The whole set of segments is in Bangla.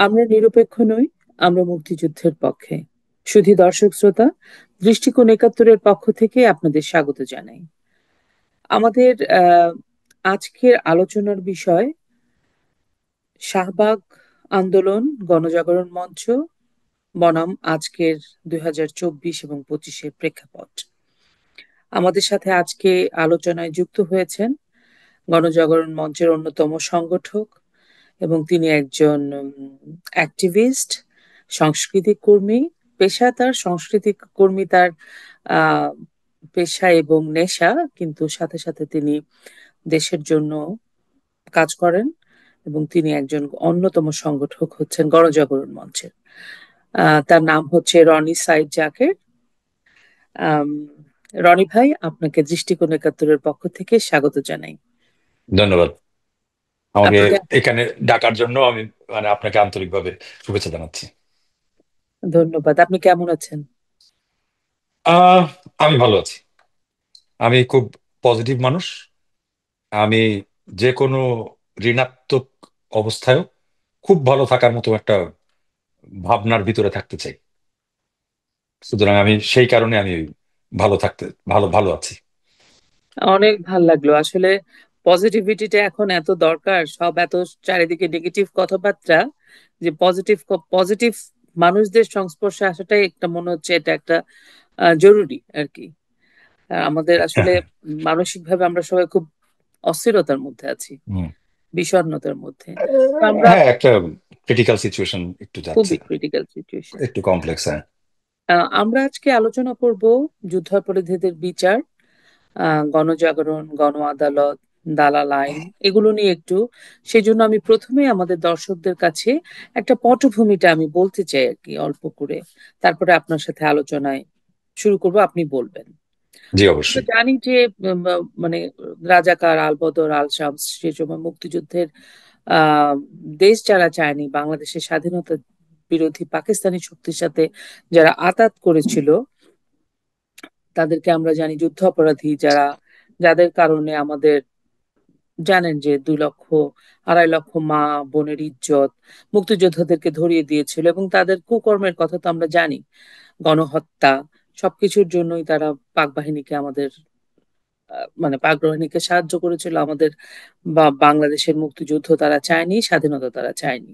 আমরা নিরপেক্ষ নই, আমরা মুক্তিযুদ্ধের পক্ষে। শুধু দর্শক শ্রোতা, দৃষ্টিকোণ একাত্তরের পক্ষ থেকে আপনাদের স্বাগত জানাই। আমাদের আজকের আলোচনার বিষয় শাহবাগ আন্দোলন, গণজাগরণ মঞ্চ বনাম আজকের 2024 এবং 25-এর প্রেক্ষাপট। আমাদের সাথে আজকে আলোচনায় যুক্ত হয়েছেন গণজাগরণ মঞ্চের অন্যতম সংগঠক এবং তিনি একজন অ্যাক্টিভিস্ট, সাংস্কৃতিক কর্মী। তার সাংস্কৃতিক কর্মী, তার আহ, পেশা এবং নেশা, কিন্তু সাথে সাথে তিনি দেশের জন্য কাজ করেন এবং তিনি একজন অন্যতম সংগঠক হচ্ছেন গণজাগরণ মঞ্চের। তার নাম হচ্ছে রনি সাইদ জাকের। আম, রনি ভাই, আপনাকে দৃষ্টিকোণ একাত্তরের পক্ষ থেকে স্বাগত জানাই। ধন্যবাদ আমাকে আপনাকে এখানে ডাকার জন্য। আমি আপনাকে আন্তরিকভাবে শুভেচ্ছা জানাচ্ছি। ধন্যবাদ। আপনি কেমন আছেন? আহ আমি ভালো আছি। আমি খুব পজিটিভ মানুষ। আমি যে কোনো ঋণাত্মক অবস্থায়ও খুব ভালো থাকার মতো একটা ভাবনার ভিতরে থাকতে চাই। সুতরাং আমি সেই কারণে আমি ভালো থাকতে ভালো ভালো আছি। অনেক ভাল লাগলো আসলে। পজিটিভিটিটা এখন এত দরকার, সব এত চারিদিকে নেগেটিভ কথাবার্তা, যে পজিটিভ পজিটিভ মানুষদের সংস্পর্শে আসাটাই একটা মনে হচ্ছে এটা একটা জরুরি আর কি। আমাদের আসলে মানসিকভাবে আমরা সবাই খুব অস্থিরতার মধ্যে আছি, হুম। বিষণ্ণতার মধ্যে। তো আমরা হ্যাঁ, একটা ক্রিটিক্যাল সিচুয়েশন একটু যাচ্ছে। খুবই ক্রিটিক্যাল সিচুয়েশন। একটু কমপ্লেক্স, হ্যাঁ। আমরা আজকে আলোচনা করব যুদ্ধাপরাধীদের বিচার, গণজাগরণ, গণ আদালত, দালাল আইন, এগুলো নিয়ে একটু। সেই জন্য আমি প্রথমে আমাদের দর্শকদের কাছে একটা পটভূমিটা আমি বলতে চাই আর কি, অল্প করে। তারপরে আপনার সাথে আলোচনায় শুরু করব, আপনি বলবেন। জি, আমরা অবশ্যই। জানি যে মানে রাজাকার, আলবদর, আল শামস সে সময় মুক্তিযুদ্ধের আহ দেশ যারা চায়নি, বাংলাদেশের স্বাধীনতা বিরোধী পাকিস্তানি শক্তির সাথে যারা আঁতাত করেছিল, তাদেরকে আমরা জানি যুদ্ধ অপরাধী, যাদের কারণে আমাদের জানেন যে 2 লক্ষ 2.5 লক্ষ মা বোনের ইজ্জত মুক্তিযোদ্ধাদেরকে ধরিয়ে দিয়েছিল, এবং তাদের কুকর্মের কথা তো আমরা জানি। গণহত্যা, সবকিছুর জন্যই তারা পাক বাহিনীকে আমাদের মানে পাক বাহিনীকে সাহায্য করেছিল আমাদের। বাংলাদেশের মুক্তিযুদ্ধ তারা চায়নি, স্বাধীনতা তারা চায়নি।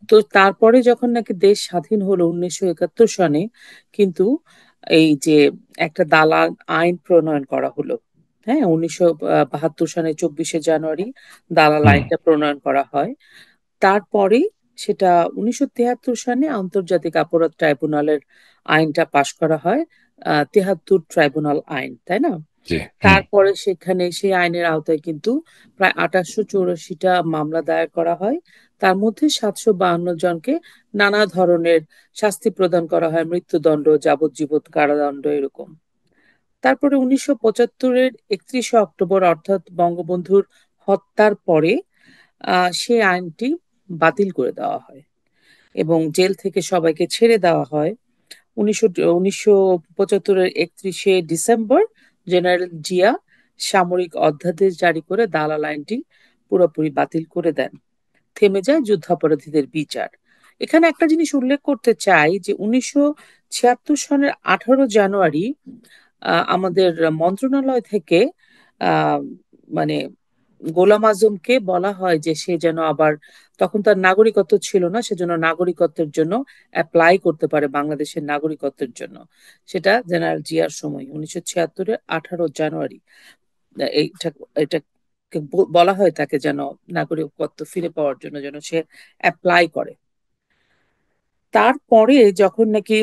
তো তারপরে যখন নাকি দেশ স্বাধীন হলো 1971 সনে, কিন্তু এই যে একটা দালাল আইন প্রণয়ন করা হলো। হ্যাঁ, 1972 সনে 24শে জানুয়ারি দালাল হুম। আইনটা প্রণয়ন করা হয়। তারপরে সেটা 1973 সনে আন্তর্জাতিক অপরাধ ট্রাইব্যুনালের আইনটা পাশ করা হয়, 73 ট্রাইব্যুনাল আইন, তাই না? জি। হুম। তারপরে সেখানে সেই আইনের আওতায় কিন্তু প্রায় 2884টা মামলা দায়ের করা হয়। তার মধ্যে 752 জনকে নানা ধরনের শাস্তি প্রদান করা হয়, মৃত্যুদণ্ড, যাবজ্জীবন কারাদণ্ড, এরকম। তারপরে 1975-এর 31শে অক্টোবর, অর্থাৎ বঙ্গবন্ধুর হত্যার পরে সেই আইনটি বাতিল করে দেওয়া হয় এবং জেল থেকে সবাইকে ছেড়ে দেওয়া হয়। 1975-এর 31শে ডিসেম্বর জেনারেল জিয়া সামরিক অধ্যাদেশ জারি করে দালাল আইনটি পুরোপুরি বাতিল করে দেন। থেমে যায় যুদ্ধাপরাধীদের বিচার। এখানে একটা জিনিস উল্লেখ করতে চাই যে 1976 সনের 18 জানুয়ারি আমাদের মন্ত্রণালয় থেকে আহ মানে গোলাম আজমকে বলা হয় যে সে যেন আবার, তখন তার নাগরিকত্ব ছিল না, সেজন্য নাগরিকত্বের জন্য অ্যাপ্লাই করতে পারে, বাংলাদেশের নাগরিকত্বের জন্য। সেটা জেনারেল জিয়ার সময় 1976-এর 18 জানুয়ারি। এইটা এটা বলা হয় তাকে যেন নাগরিকত্ব ফিরে পাওয়ার জন্য যেন সে অ্যাপ্লাই করে। তারপরে যখন নাকি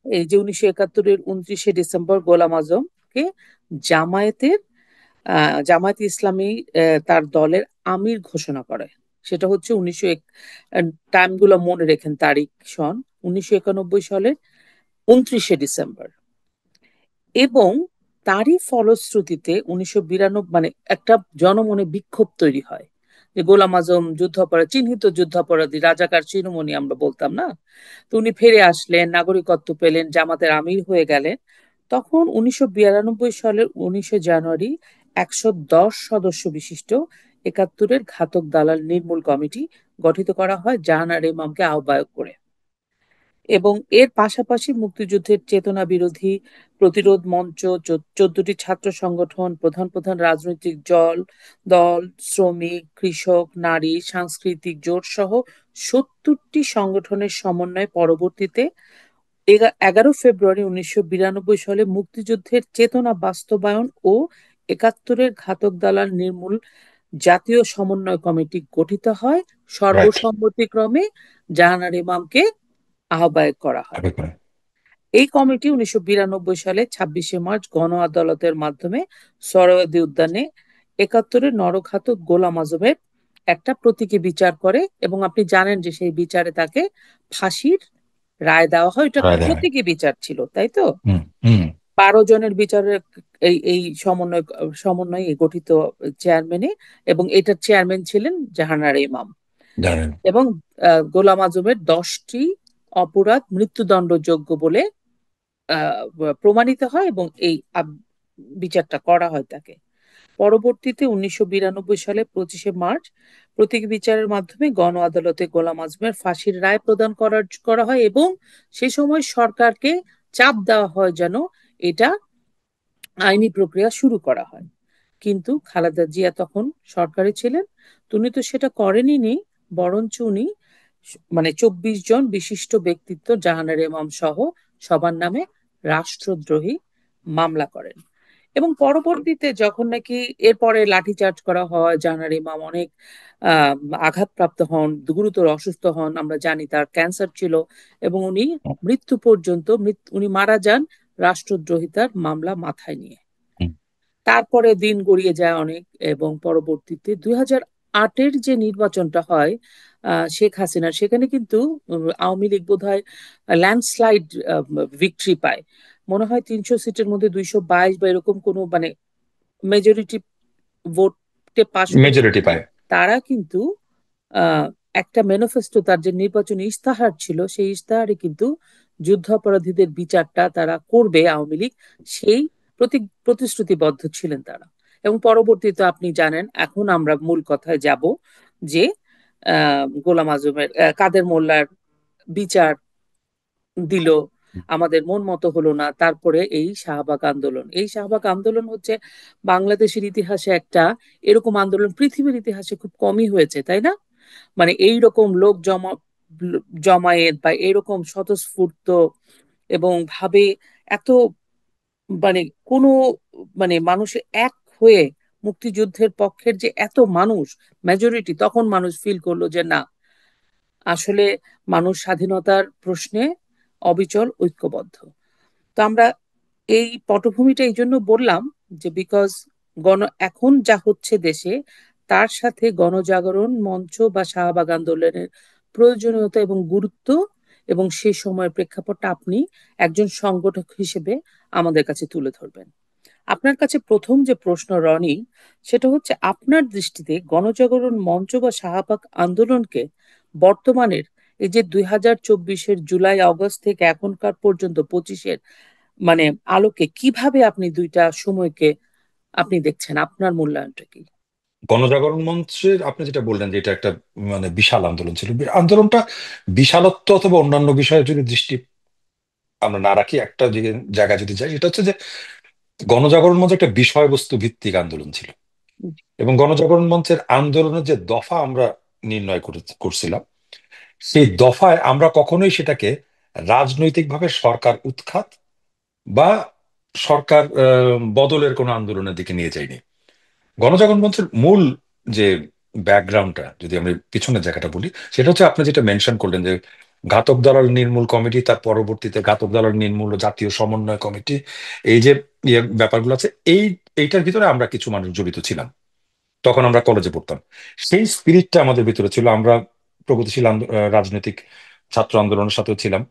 এই যে 1971-এর 29শে ডিসেম্বর গোলাম আজমকে জামায়াতের জামায়াত ইসলামী তার দলের আমির ঘোষণা করে। সেটা হচ্ছে টাইমগুলো মনে রেখেন, তারিখ সন 1991 সালের 29শে ডিসেম্বর। এবং তারই ফলশ্রুতিতে 1992 মানে একটা জনমনে বিক্ষোভ তৈরি হয় যে গোলাম আজম যুদ্ধাপরাধী, চিহ্নিত যুদ্ধাপরাধী, রাজাকার শিরোমণি আমরা বলতাম না, তো উনি ফিরে আসলেন, নাগরিকত্ব পেলেন, জামাতের আমির হয়ে গেলেন। তখন 1992 সালের 19শে জানুয়ারি 110 সদস্য বিশিষ্ট 71-এর ঘাতক দালাল নির্মূল কমিটি গঠিত করা হয় জাহানারা ইমামকে আহ্বায়ক করে। এবং এর পাশাপাশি মুক্তিযুদ্ধের চেতনা বিরোধী প্রতিরোধ মঞ্চ, 14টি ছাত্র সংগঠন, প্রধান প্রধান রাজনৈতিক দল, শ্রমিক, কৃষক, নারী, সাংস্কৃতিক জোট সহ 70টি সংগঠনের সমন্বয়ে পরবর্তীতে 11 ফেব্রুয়ারি 1992 সালে মুক্তিযুদ্ধের চেতনা বাস্তবায়ন ও একাত্তরের ঘাতক দালাল নির্মূল জাতীয় সমন্বয় কমিটি গঠিত হয়। রাইট। সর্বসম্মতিক্রমে জাহানারা ইমামকে আহ্বায়ক করা হয়। এই কমিটি 1992 সালে 26 মার্চ গণ আদালতের মাধ্যমে সোহরাওয়ার্দী উদ্যানে একাত্তরের নরঘাতক গোলাম আজমের একটা প্রতীকী বিচার করে, এবং আপনি জানেন যে সেই বিচারে তাকে ফাঁসির রায় দেওয়া হয়। এটা রায়। প্রতীকী বিচার ছিল, তাই তো? হুম হুম। 12 জনের বিচারের এই সমন্বয়ে গঠিত চেয়ারম্যানে, এবং এটার চেয়ারম্যান ছিলেন জাহানারা ইমাম। জানেন। এবং গোলাম আজমের 10টি অপরাধ মৃত্যুদণ্ডযোগ্য বলে প্রমাণিত হয়, এবং এই বিচারটা করা হয় তাকে। পরবর্তীতে 1992 সালে 25 মার্চ প্রতীকী বিচারের মাধ্যমে গণ আদালতে গোলাম আজমের ফাঁসির রায় প্রদান করা হয়, এবং সে সময় সরকারকে চাপ দেওয়া হয় যেন এটা আইনি প্রক্রিয়া শুরু করা হয়। কিন্তু খালেদা জিয়া তখন সরকারে ছিলেন, উনি তো সেটা করেনই, বরঞ্চ উনি মানে 24 জন বিশিষ্ট ব্যক্তিত্ব জাহানারা ইমাম সহ সবার নামে রাষ্ট্রদ্রোহী মামলা করেন। এবং পরবর্তীতে যখন নাকি এরপরে লাঠিচার্জ করা হয়, জাহানারা ইমাম অনেক আহ আঘাতপ্রাপ্ত হন, গুরুতর অসুস্থ হন, আমরা জানি তার ক্যান্সার ছিল, এবং উনি মৃত্যু পর্যন্ত উনি মারা যান রাষ্ট্রদ্রোহিতার মামলা মাথায় নিয়ে। হুম। তারপরে দিন গড়িয়ে যায় অনেক, এবং পরবর্তীতে 2008-এর যে নির্বাচনটা হয় শেখ হাসিনার, সেখানে কিন্তু আওয়ামী লীগ বোধহয় ল্যান্ডস্লাইড ভিক্টরি পায়। মনে হয় 300 সিটের মধ্যে 222 বা এরকম কোনো মানে মেজরিটি ভোটে পাশ করে মেজরিটি পায়। তারা কিন্তু আহ, একটা ম্যানিফেস্টো, তার যে নির্বাচনী ইস্তাহার ছিল সেই ইস্তাহারে কিন্তু যুদ্ধাপরাধীদের বিচারটা তারা করবে আওয়ামী লীগ, সেই প্রতিশ্রুতিবদ্ধ ছিলেন তারা। এবং পরবর্তীতে আপনি জানেন, এখন আমরা মূল কথায় যাব, যে গোলাম আজমের কাদের মোল্লার বিচার দিল, আমাদের মন মতো হলো না, তারপরে এই শাহবাগ আন্দোলন হচ্ছে বাংলাদেশের ইতিহাসে একটা, এরকম আন্দোলন পৃথিবীর ইতিহাসে খুব কমই হয়েছে, তাই না? মানে এইরকম লোক জমায়েত বা এরকম স্বতঃস্ফূর্ত এবং ভাবে এত মানে কোনো মানে মানুষের এক হয়ে মুক্তিযুদ্ধের পক্ষের যে এত মানুষ, মেজরিটি, তখন মানুষ ফিল করলো যে না, আসলে মানুষ স্বাধীনতার প্রশ্নে অবিচল ঐক্যবদ্ধ। তো আমরা এই পটভূমিটা এই জন্য বললাম যে বিকজ এখন যা হচ্ছে দেশে, তার সাথে গণজাগরণ মঞ্চ বা শাহবাগ আন্দোলনের প্রয়োজনীয়তা এবং গুরুত্ব এবং সেই সময়ের প্রেক্ষাপটটা আপনি একজন সংগঠক হিসেবে আমাদের কাছে তুলে ধরবেন। আপনার কাছে প্রথম যে প্রশ্ন রনি, সেটা হচ্ছে আপনার দৃষ্টিতে গণজাগরণ মঞ্চ বা শাহবাগ আন্দোলনকে বর্তমানের এই যে 2024-এর জুলাই আগস্ট থেকে এখনকার পর্যন্ত 25-এর মানে আলোকে কিভাবে আপনি দুইটা সময়কে আপনি দেখছেন, আপনার মূল্যায়নটা কি? গণজাগরণ মঞ্চের আপনি যেটা বললেন যে এটা একটা বিশাল আন্দোলন ছিল, আন্দোলনটা বিশালত্ব অথবা অন্যান্য বিষয়ে যদি দৃষ্টি আমরা না রাখি, একটা জায়গায় যদি যাই, সেটা হচ্ছে যে গণজাগরণ মঞ্চ একটা বিষয়বস্তু ভিত্তিক আন্দোলন ছিল। এবং গণজাগরণ মঞ্চের আন্দোলনের যে দফা আমরা নির্ণয় করছিলাম, সেই দফায় আমরা কখনোই সেটাকে রাজনৈতিকভাবে সরকার উৎখাত বা সরকার বদলের কোনো আন্দোলনের দিকে নিয়ে যায়নি। গণজাগরণ মঞ্চের মূল যে ব্যাকগ্রাউন্ডটা, যদি আমরা পিছনের জায়গাটা বলি, সেটা হচ্ছে আপনি যেটা মেনশন করলেন যে ঘাতক দালাল নির্মূল কমিটি, তার পরবর্তীতে ঘাতক দালাল নির্মূল ও জাতীয় সমন্বয় কমিটি, এই যে ব্যাপারগুলো আছে, এইটার ভিতরে আমরা কিছু মানুষ জড়িত ছিলাম। তখন আমরা কলেজে পড়তাম, সেই স্পিরিটটা আমাদের ভিতরে ছিল। আমরা প্রগতিশীল রাজনৈতিক ছাত্র আন্দোলনের সাথেও ছিলাম।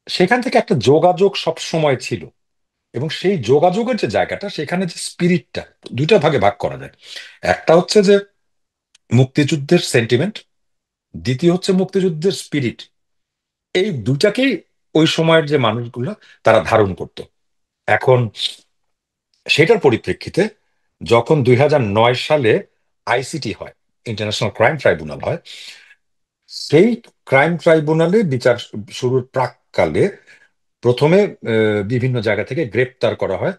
সেখান থেকে একটা যোগাযোগ সব সময় ছিল, এবং সেই যোগাযোগের যে জায়গাটা, সেখানে যে স্পিরিটটা দুইটা ভাগে ভাগ করা যায়। একটা হচ্ছে যে মুক্তিযুদ্ধের সেন্টিমেন্ট, দ্বিতীয় হচ্ছে মুক্তিযুদ্ধের স্পিরিট। এই দুটাকেই ওই সময়ের যে মানুষগুলো তারা ধারণ করত। এখন সেটার পরিপ্রেক্ষিতে যখন 2009 সালে আইসিটি হয়, ইন্টারন্যাশনাল ক্রাইম ট্রাইব্যুনাল হয়, সেই ক্রাইম ট্রাইব্যুনালে বিচার শুরুর প্রাককালে প্রথমে বিভিন্ন জায়গা থেকে গ্রেপ্তার করা হয়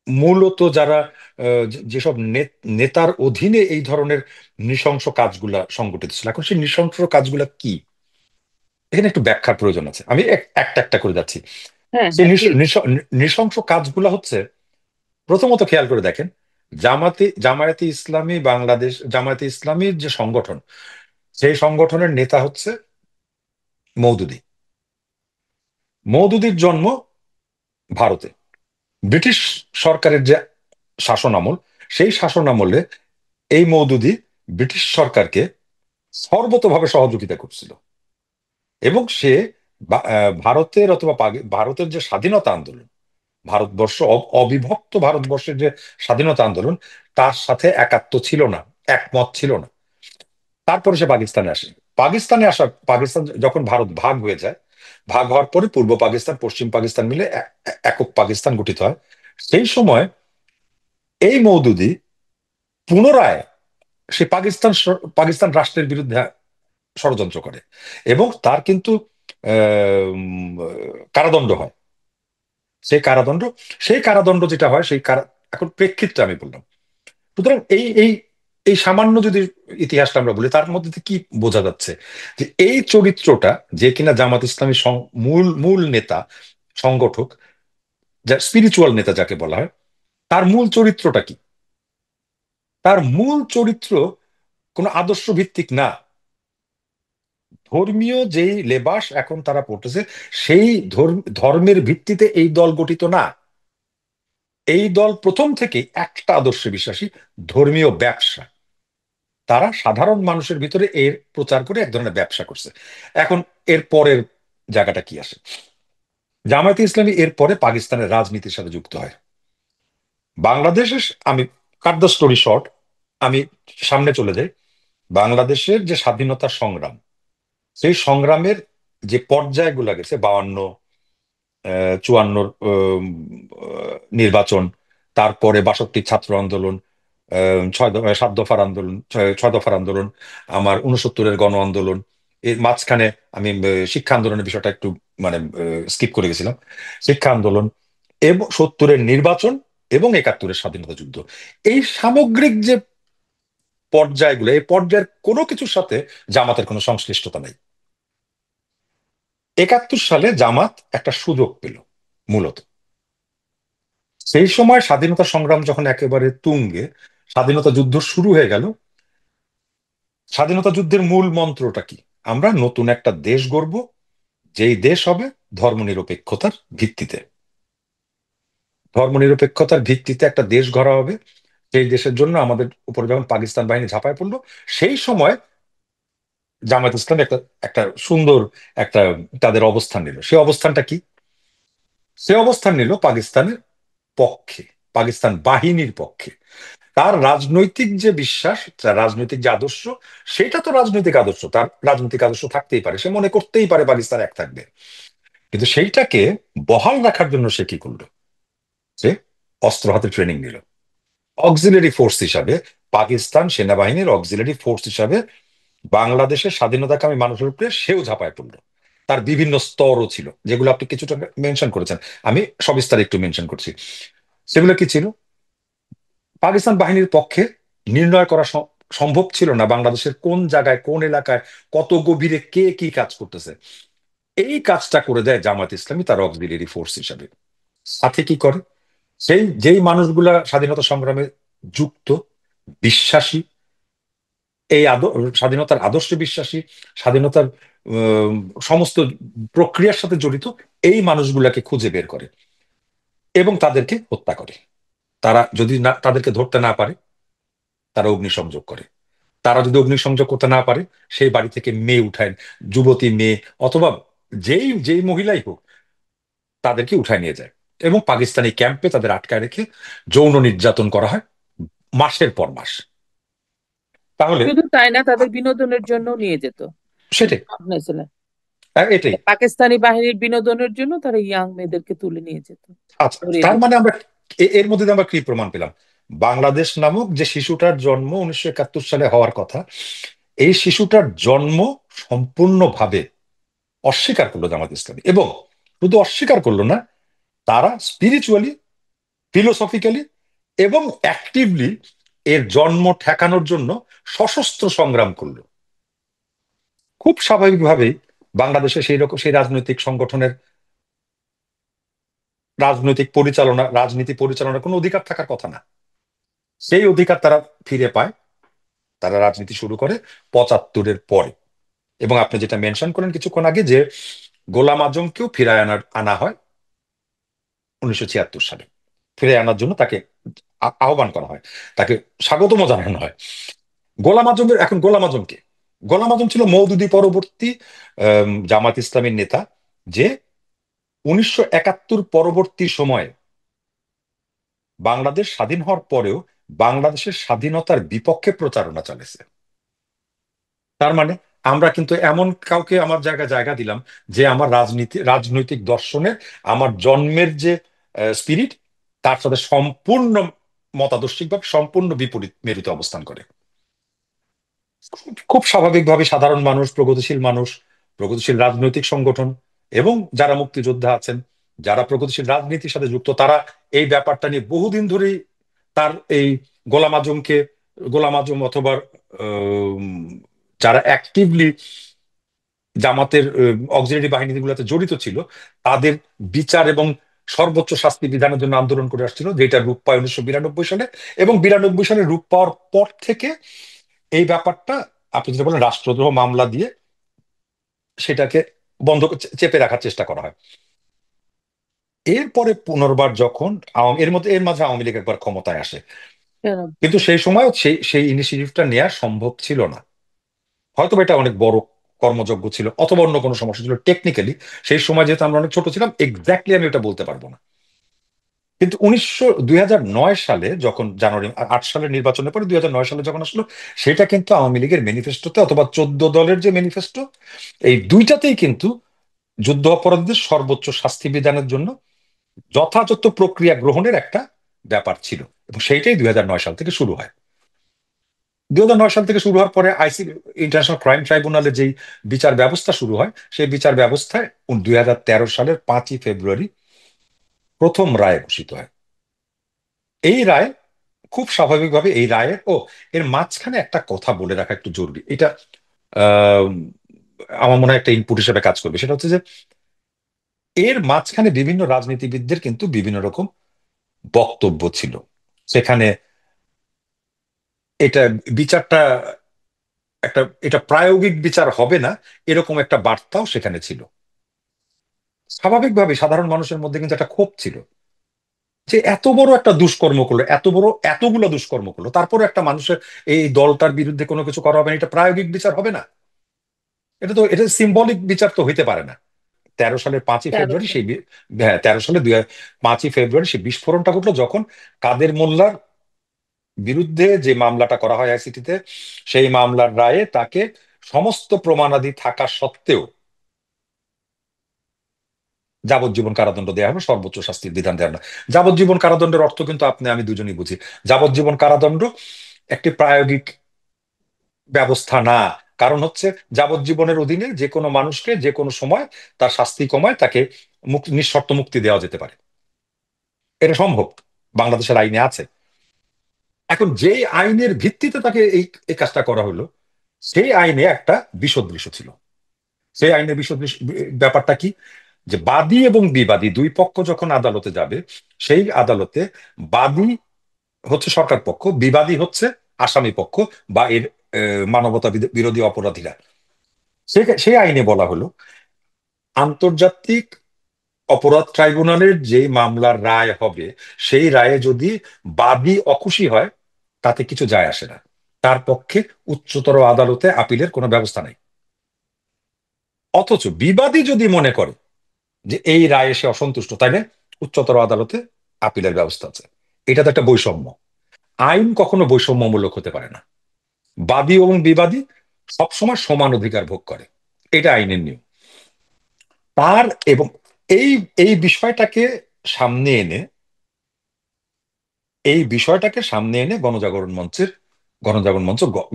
মূলত যারা যেসব নেতার অধীনে এই ধরনের নৃশংস কাজগুলা সংগঠিত ছিল। এখন সেই নৃশংস কাজগুলা কি, এখানে একটু ব্যাখ্যার প্রয়োজন আছে, আমি একটা একটা করে যাচ্ছি। হ্যাঁ, সেই হ্যাঁ, প্লিজ। নৃশংস কাজগুলা হচ্ছে, প্রথমত খেয়াল করে দেখেন, জামায়াতে ইসলামী বাংলাদেশ, জামায়াতে ইসলামীর যে সংগঠন, সেই সংগঠনের নেতা হচ্ছে মওদুদী। মওদুদীর জন্ম ভারতে, ব্রিটিশ সরকারের যে শাসন আমল, সেই শাসন আমলে এই মওদুদী ব্রিটিশ সরকারকে সর্বতোভাবে সহযোগিতা করছিল। এবং সে ভারতের অথবা ভারতের যে স্বাধীনতা আন্দোলন, ভারতবর্ষ অবিভক্ত ভারতবর্ষের যে স্বাধীনতা আন্দোলন, তার সাথে একাত্ম ছিল না, একমত ছিল না। তারপরে সে পাকিস্তানে আসে। পাকিস্তান যখন ভারত ভাগ হয়ে যায়, ভাগ হওয়ার পরে পূর্ব পাকিস্তান পশ্চিম পাকিস্তান মিলে একক পাকিস্তান গঠিত হয়। সেই সময় এই মওদুদী পুনরায় সে পাকিস্তান রাষ্ট্রের বিরুদ্ধে ষড়যন্ত্র করে, এবং তার কিন্তু কারাদণ্ড হয়। সেই কারাদণ্ড সেই কারাদণ্ড যেটা হয়, এখন প্রেক্ষিতটা আমি বললাম। সুতরাং এই এই এই সামান্য যদি ইতিহাসটা আমরা বলি, তার মধ্যে থেকে কি বোঝা যাচ্ছে, যে এই চরিত্রটা, যে কিনা জামাত ইসলামী মূল মূল নেতা, সংগঠক, যা স্পিরিচুয়াল নেতা যাকে বলা হয়, তার মূল চরিত্রটা কি? তার মূল চরিত্র কোনো আদর্শ ভিত্তিক না। ধর্মীয় যেই লেবাস এখন তারা পড়তেছে, সেই ধর্মের ভিত্তিতে এই দল গঠিত না। এই দল প্রথম থেকেই একটা আদর্শে বিশ্বাসী, ধর্মীয় ব্যবসা। তারা সাধারণ মানুষের ভিতরে এর প্রচার করে এক ধরনের ব্যবসা করছে। এখন এর পরের জায়গাটা কি আসে, জামায়াতে ইসলামী এর পরে পাকিস্তানের রাজনীতির সাথে যুক্ত হয়। বাংলাদেশের, আমি কাট দ্য স্টোরি শর্ট, আমি সামনে চলে যাই। বাংলাদেশের যে স্বাধীনতা সংগ্রাম, সেই সংগ্রামের যে পর্যায়গুলো গেছে, 52, 54 নির্বাচন, তারপরে 62 ছাত্র আন্দোলন, 7 দফার আন্দোলন, 6 দফার আন্দোলন, আমার 69-এর গণ আন্দোলন, এর মাঝখানে আমি শিক্ষা আন্দোলনের বিষয়টা একটু মানে স্কিপ করে গেছিলাম। শিক্ষা আন্দোলন এবং 70-এর নির্বাচন এবং 71-এর স্বাধীনতা যুদ্ধ, এই সামগ্রিক যে পর্যায়গুলো, এই পর্যায়ের কোনো কিছুর সাথে জামাতের কোনো সংশ্লিষ্টতা নেই। 71 সালে জামাত একটা সুযোগ পেল মূলত। সেই সময় স্বাধীনতা সংগ্রাম যখন একেবারে তুঙ্গে, স্বাধীনতা যুদ্ধ শুরু হয়ে গেল। স্বাধীনতা যুদ্ধের মূল মন্ত্রটা কি? আমরা নতুন একটা দেশ গড়ব, যেই দেশ হবে ধর্মনিরপেক্ষতার ভিত্তিতে। ধর্মনিরপেক্ষতার ভিত্তিতে একটা দেশ গড়া হবে। সেই দেশের জন্য আমাদের উপর যখন পাকিস্তান বাহিনী ঝাঁপায় পড়লো, সেই সময় জামায়াত ইসলাম একটা একটা সুন্দর একটা তাদের অবস্থান নিল। সেই অবস্থানটা কি? সে অবস্থান নিল পাকিস্তানের পক্ষে, পাকিস্তান বাহিনীর পক্ষে। তার রাজনৈতিক যে বিশ্বাস, তার রাজনৈতিক যে আদর্শ, সেটা তো রাজনৈতিক আদর্শ, তার রাজনৈতিক আদর্শ থাকতেই পারে, সে মনে করতেই পারে পাকিস্তান এক থাকবে। কিন্তু সেইটাকে বহাল রাখার জন্য সে কি করলো? সে অস্ত্র হাতে ট্রেনিং নিল। অক্সিলারি ফোর্স হিসাবে, পাকিস্তান সেনাবাহিনীর অক্সিলারি ফোর্স হিসাবে বাংলাদেশের স্বাধীনতাকামী মানুষের উপরে সেও ঝাঁপায় পড়লো। তার বিভিন্ন স্তরও ছিল, যেগুলো আপনি কিছুটা মেনশন করেছেন, আমি সবিস্তারে একটু মেনশন করছি। সেগুলো কি ছিল? পাকিস্তান বাহিনীর পক্ষে নির্ণয় করা সম্ভব ছিল না বাংলাদেশের কোন জায়গায়, কোন এলাকায়, কত গভীরে কে কি কাজ করতেছে। এই কাজটা করে দেয় জামাত ইসলামী তার অক্সিলিয়ারি ফোর্স হিসাবে। সাথে কি করে, যেই মানুষগুলা স্বাধীনতা সংগ্রামে যুক্ত, বিশ্বাসী, এই স্বাধীনতার আদর্শে বিশ্বাসী, স্বাধীনতার আহ, সমস্ত প্রক্রিয়ার সাথে জড়িত, এই মানুষগুলাকে খুঁজে বের করে এবং তাদেরকে হত্যা করে। তারা যদি না, তাদেরকে ধরতে না পারে, তারা অগ্নিসংযোগ করে। তারা যদি অগ্নিসংযোগ করতে না পারে, সেই বাড়ি থেকে মেয়ে উঠায়, যুবতী মেয়ে অথবা যেই যেই মহিলাই হোক, তাদেরকে উঠায় নিয়ে যায় এবং পাকিস্তানি ক্যাম্পে তাদের আটকায় রেখে যৌন নির্যাতন করা হয় মাসের পর মাস। তাহলে শুধু তাই না, তাদের বিনোদনের জন্য নিয়ে যেত। সেটাই, শুনেছেন? এটাই। পাকিস্তানি বাহিনীর বিনোদনের জন্য তারা ইয়াং মেয়েদেরকে তুলে নিয়ে যেত, আচ্ছা, ধরিয়ে তার দিত। মানে আমরা এর মধ্যে দিয়ে আমরা কি প্রমাণ পেলাম? বাংলাদেশ নামক যে শিশুটার জন্ম 1971 সালে হওয়ার কথা, এই শিশুটার জন্ম সম্পূর্ণভাবে অস্বীকার করলো জামাত ইসলামী। এবং শুধু অস্বীকার করলো না, তারা স্পিরিচুয়ালি, ফিলোসফিক্যালি এবং অ্যাক্টিভলি এর জন্ম ঠেকানোর জন্য সশস্ত্র সংগ্রাম করলো। খুব স্বাভাবিকভাবেই বাংলাদেশে সেই রকম সেই রাজনৈতিক সংগঠনের রাজনীতি পরিচালনার কোনো অধিকার থাকার কথা না। সেই অধিকার তারা ফিরে পায়, তারা রাজনীতি শুরু করে 75-এর পরে। এবং আপনি যেটা মেনশন করেন কিছুক্ষণ আগে, যে গোলাম আজমকেও ফিরায় আনা হয় 1976 সালে। ফিরে আনার জন্য তাকে আহ্বান করা হয়, তাকে স্বাগতম জানানো হয়। গোলাম আজমকে, গোলাম আজম ছিল মওদুদি পরবর্তী জামাত ইসলামীর নেতা, যে 1971 পরবর্তী সময়ে বাংলাদেশ স্বাধীন হওয়ার পরেও বাংলাদেশের স্বাধীনতার বিপক্ষে প্রচারণা চালিয়েছে। তার মানে আমরা কিন্তু এমন কাউকে আমার জায়গা জায়গা দিলাম, যে আমার রাজনৈতিক দর্শনের, আমার জন্মের যে স্পিরিট, তার সাথে সম্পূর্ণ মতাদর্শিকভাবে সম্পূর্ণ বিপরীত মেরুতে অবস্থান করে। খুব স্বাভাবিকভাবে সাধারণ মানুষ, প্রগতিশীল মানুষ, প্রগতিশীল রাজনৈতিক সংগঠন এবং যারা মুক্তিযোদ্ধা আছেন, যারা প্রগতিশীল রাজনীতির সাথে যুক্ত, তারা এই ব্যাপারটা নিয়ে বহুদিন ধরেই তার এই গোলাম আজমকে, গোলাম আজম অথবা আম, যারা অ্যাক্টিভলি জামাতের অক্সিলারি বাহিনীগুলোতে জড়িত ছিল, তাদের বিচার এবং সর্বোচ্চ শাস্তি বিধানের জন্য আন্দোলন করে আসছিল, যেটা রূপ পায় 1992 সালে। এবং 92 সালে রূপ পাওয়ার পর থেকে এই ব্যাপারটা, আপনি যেটা বলেন রাষ্ট্রদ্রোহ মামলা দিয়ে সেটাকে চেপে রাখার চেষ্টা করা হয়। এরপরে পুনর্বার যখন এর মাঝে আওয়ামী লীগ একবার ক্ষমতায় আসে, কেন? কিন্তু সেই সময় সেই সেই ইনিশিয়েটিভটা নেওয়া সম্ভব ছিল না। হয়তো এটা অনেক বড় কর্মযজ্ঞ ছিল, অথবা অন্য কোনো সমস্যা ছিল টেকনিক্যালি। সেই সময় যেহেতু আমরা অনেক ছোট ছিলাম, এক্স্যাক্টলি আমি এটা বলতে পারবো না। কিন্তু 2009 সালে যখন জানুয়ারি 8 সালের নির্বাচনের পরে 2009 সালে যখন আসলো, সেটা কিন্তু আওয়ামী লীগের ম্যানিফেস্টোতে, অথবা 14 দলের যে ম্যানিফেস্টো, এই দুইটাতেই কিন্তু যুদ্ধ অপরাধীদের সর্বোচ্চ শাস্তি বিধানের জন্য যথাযথ প্রক্রিয়া গ্রহণের একটা ব্যাপার ছিল। এবং সেইটাই 2009 সাল থেকে শুরু হয়। 2009 সাল থেকে শুরু হওয়ার পরে ইন্টারন্যাশনাল ক্রাইম ট্রাইব্যুনালের যেই বিচার ব্যবস্থা শুরু হয়, সেই বিচার ব্যবস্থায় 2013 সালের 5ই ফেব্রুয়ারি প্রথম রায় ঘোষিত হয়। এই রায়, খুব স্বাভাবিকভাবে এই রায়ের এর মাঝখানে একটা কথা বলে রাখা একটু জরুরি। এটা আহ আমার মনে হয় একটা ইনপুট হিসেবে কাজ করবে। সেটা হচ্ছে যে এর মাঝখানে বিভিন্ন রাজনীতিবিদদের কিন্তু বিভিন্ন রকম বক্তব্য ছিল সেখানে। এটা বিচারটা এটা প্রায়োগিক বিচার হবে না, এরকম একটা বার্তাও সেখানে ছিল। স্বাভাবিকভাবে সাধারণ মানুষের মধ্যে কিন্তু একটা ক্ষোভ ছিল, যে এত বড় একটা দুষ্কর্ম করলো, এতগুলো দুষ্কর্ম করলো, তারপরে একটা মানুষের এই দলটার বিরুদ্ধে কোনো কিছু করা হবে না, এটা প্রায়োগিক বিচার হবে না। এটা সিম্বলিক বিচার তো হইতে পারে না। 13 সালের পাঁচই তেরো ফেব্রুয়ারি সাল। সেই হ্যাঁ, 13 সালে 5ই ফেব্রুয়ারি সেই বিস্ফোরণটা ঘটলো, যখন কাদের মোল্লার বিরুদ্ধে যে মামলাটা করা হয় আইসিটিতে, সেই মামলার রায়ে তাকে সমস্ত প্রমাণাদি থাকা সত্ত্বেও যাবজ্জীবন কারাদণ্ড দেওয়া হলো, সর্বোচ্চ শাস্তির বিধান দেওয়া হলো। যাবজ্জীবন কারাদণ্ডের অর্থ কিন্তু আপনি আমি দুজনেই বুঝি। যাবজ্জীবন কারাদণ্ড একটি প্রায়োগিক ব্যবস্থা না। কারণ হচ্ছে, যাবজ্জীবনের অধীনে যে কোনো মানুষকে যে কোনো সময় তার শাস্তি কমায় তাকে নিঃশর্ত মুক্তি দেওয়া যেতে পারে। এটা সম্ভব, বাংলাদেশের আইনে আছে। এখন যে আইনের ভিত্তিতে তাকে এই এই কাজটা করা হলো, সেই আইনে একটা বিসদৃশ্য ছিল। সেই আইনের বিসদৃশ্য ব্যাপারটা কি, যে বাদী এবং বিবাদী দুই পক্ষ যখন আদালতে যাবে, সেই আদালতে বাদী হচ্ছে সরকার পক্ষ, বিবাদী হচ্ছে আসামি পক্ষ বা এর মানবতা বিরোধী অপরাধীরা। সেই আইনে বলা হলো, আন্তর্জাতিক অপরাধ ট্রাইব্যুনালের যে মামলার রায় হবে, সেই রায়ে যদি বাদী অখুশি হয়, তাতে কিছু যায় আসে না। তার পক্ষে উচ্চতর আদালতে আপিলের কোনো ব্যবস্থা নেই। অথচ বিবাদী যদি মনে করে যে এই রায়ে সে অসন্তুষ্ট, তাইলে উচ্চতর আদালতে আপিলের ব্যবস্থা আছে। এটা তো একটা বৈষম্য। আইন কখনো বৈষম্যমূলক হতে পারে না। বাদী এবং বিবাদী সবসময় সমান অধিকার ভোগ করে, এটা আইনের নিয়ম। তার এবং এই এই বিষয়টাকে সামনে এনে এই বিষয়টাকে সামনে এনে গণজাগরণ মঞ্চ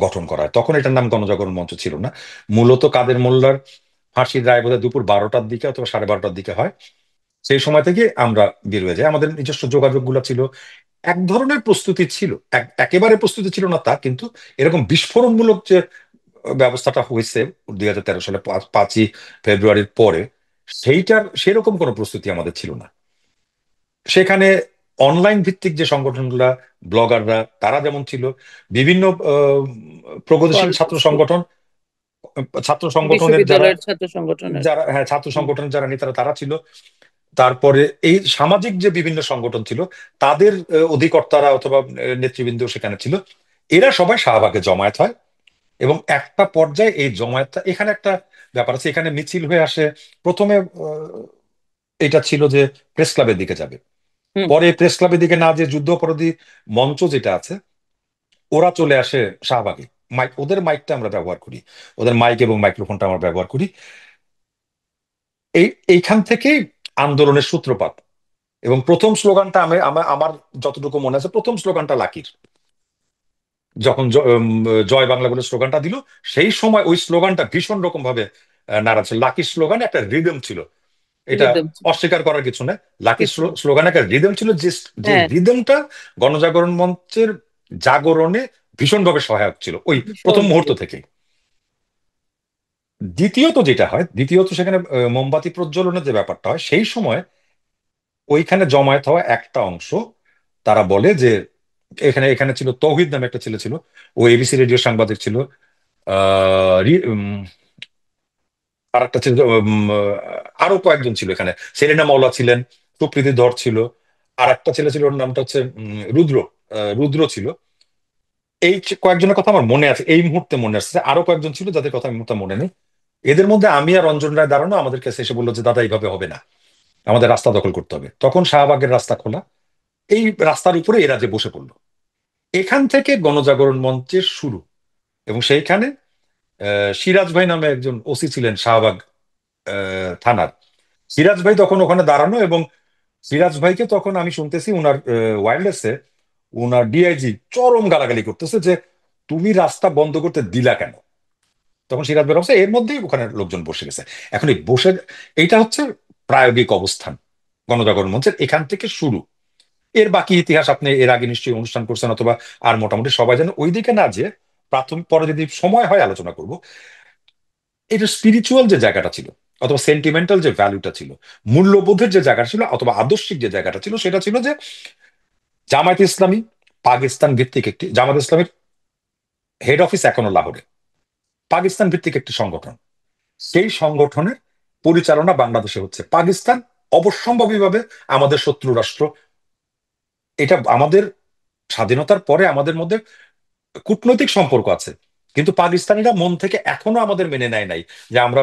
গঠন করা হয়। তখন এটার নাম গণজাগরণ মঞ্চ ছিল না। মূলত কাদের মোল্লার ফাঁসির রায় বোধহয় দুপুর 12টার দিকে অথবা 12:30টার দিকে হয়। সেই সময় থেকে আমরা বের হয়ে যাই। আমাদের নিজস্ব যোগাযোগগুলো ছিল, এক ধরনের প্রস্তুতি ছিল, একেবারে প্রস্তুতি ছিল না তা, কিন্তু এরকম বিস্ফোরণমূলক যে ব্যবস্থাটা হয়েছে 2013 সালে 5ই ফেব্রুয়ারির পরে, সেইটার সেরকম কোনো প্রস্তুতি আমাদের ছিল না। সেখানে অনলাইন ভিত্তিক যে সংগঠনগুলা, ব্লগাররা, তারা যেমন ছিল, বিভিন্ন প্রগতিশীল ছাত্র কলেজ, সংগঠন, ছাত্র সংগঠনের যারা বিশ্ববিদ্যালয়ের ছাত্র সংগঠনের। যারা হ্যাঁ, ছাত্র হুম। সংগঠনের যারা নেতারা তারা ছিল। তারপরে এই সামাজিক যে বিভিন্ন সংগঠন ছিল, তাদের অধিকর্তারা অথবা নেতৃবৃন্দ সেখানে ছিল। এরা সবাই শাহবাগে জমায়েত হয়, এবং একটা পর্যায়ে এই জমায়েতটা, এখানে একটা ব্যাপার আছে, এখানে মিছিল হয়ে আসে। প্রথমে এটা ছিল যে প্রেস ক্লাবের দিকে যাবে, হুম। পরে প্রেস ক্লাবের দিকে না যে যুদ্ধ অপরাধী মঞ্চ যেটা আছে, ওরা চলে আসে শাহবাগে। ওদের মাইকটা আমরা ব্যবহার করি, ওদের মাইক এবং মাইক্রোফোনটা আমরা ব্যবহার করি। এইখান থেকেই আন্দোলনের সূত্রপাত। এবং প্রথম স্লোগানটা আমার যতটুকু মনে আছে, প্রথম স্লোগানটা লাকির, যখন জয় বাংলা বলে স্লোগানটা দিল, সেই সময় ওই স্লোগানটা ভীষণ রকম ভাবে নাড়া ছিল। লাকির স্লোগানে একটা রিদম ছিল, এটা রিদম ছিল। অস্বীকার করার কিছু নেই। লাকির কিছু নেই। স্লোগানে একটা রিদম ছিল, যে যে হ্যাঁ। রিদমটা গণজাগরণ মঞ্চের জাগরণে ভীষণভাবে সহায়ক ছিল ওই প্রথম ভীষণ মুহূর্ত ছিল। থেকে। দ্বিতীয়ত সেখানে মোমবাতি প্রজ্বলনের যে ব্যাপারটা হয়, সেই সময় ওইখানে জমায়েত হওয়া একটা অংশ, তারা বলে যে এখানে এখানে ছিল তৌহিদ নামে একটা ছেলে ছিল, ও এবিসি রেডিও সাংবাদিক ছিল। আর একটা ছিল আরো কয়েকজন ছিল এখানে, সেলিনা মাওলা ছিলেন, সুপ্রীতি ধর ছিল, আর একটা ছেলে ছিল, ওর নামটা হচ্ছে রুদ্র, রুদ্র ছিল। এই কয়েকজনের কথা আমার মনে আছে, এই মুহূর্তে মনে আসছে। আরো কয়েকজন ছিল যাদের কথা এই মুহূর্তে মনে নেই। এদের মধ্যে আমি আর রঞ্জন রায় দাঁড়ানো, আমাদের কাছে এসে বললো যে দাদা এইভাবে হবে না, আমাদের রাস্তা দখল করতে হবে। তখন শাহবাগের রাস্তা খোলা, এই রাস্তার উপরে এরা যে বসে পড়লো। এখান থেকে গণজাগরণ মঞ্চের শুরু। এবং সেইখানে সিরাজ ভাই নামে একজন ওসি ছিলেন শাহবাগ থানার। সিরাজ ভাই তখন ওখানে দাঁড়ানো, এবং সিরাজ ভাইকে তখন আমি শুনতেছি উনার ওয়্যারলেসে উনার ডিআইজি চরম গালাগালি করতেছে যে তুমি রাস্তা বন্ধ করতে দিলা কেন। তখন সিরাজ ভাই অবস্থা, এর মধ্যেই ওখানে লোকজন বসে গেছে। এখন এই বসে, এইটা হচ্ছে প্রায়োগিক অবস্থান গণজাগরণ মঞ্চের, এখান থেকে শুরু। এর বাকি ইতিহাস আপনি এর আগে নিশ্চয়ই অনুষ্ঠান করছেন, অথবা আর মোটামুটি সবাই জানেন। ওইদিকে না, যে প্রাথমিক, পরে যদি সময় হয় আলোচনা করব। এটা স্পিরিচুয়াল যে জায়গাটা ছিল, অথবা সেন্টিমেন্টাল যে ভ্যালুটা ছিল, মূল্যবোধের যে জায়গাটা ছিল, অথবা আদর্শিক যে জায়গাটা ছিল, সেটা ছিল যে জামায়াত ইসলামী পাকিস্তান ভিত্তিক একটি, জামায়াত ইসলামীর হেড অফিস এখনো লাহোরে, পাকিস্তান ভিত্তিক একটি সংগঠন। সেই সংগঠনের পরিচালনা বাংলাদেশে হচ্ছে। পাকিস্তান অবশ্যম্ভাবীভাবে আমাদের শত্রু রাষ্ট্র। এটা আমাদের স্বাধীনতার পরে আমাদের মধ্যে কূটনৈতিক সম্পর্ক আছে, কিন্তু পাকিস্তানিরা মন থেকে এখনো আমাদের মেনে নেয় নাই যে আমরা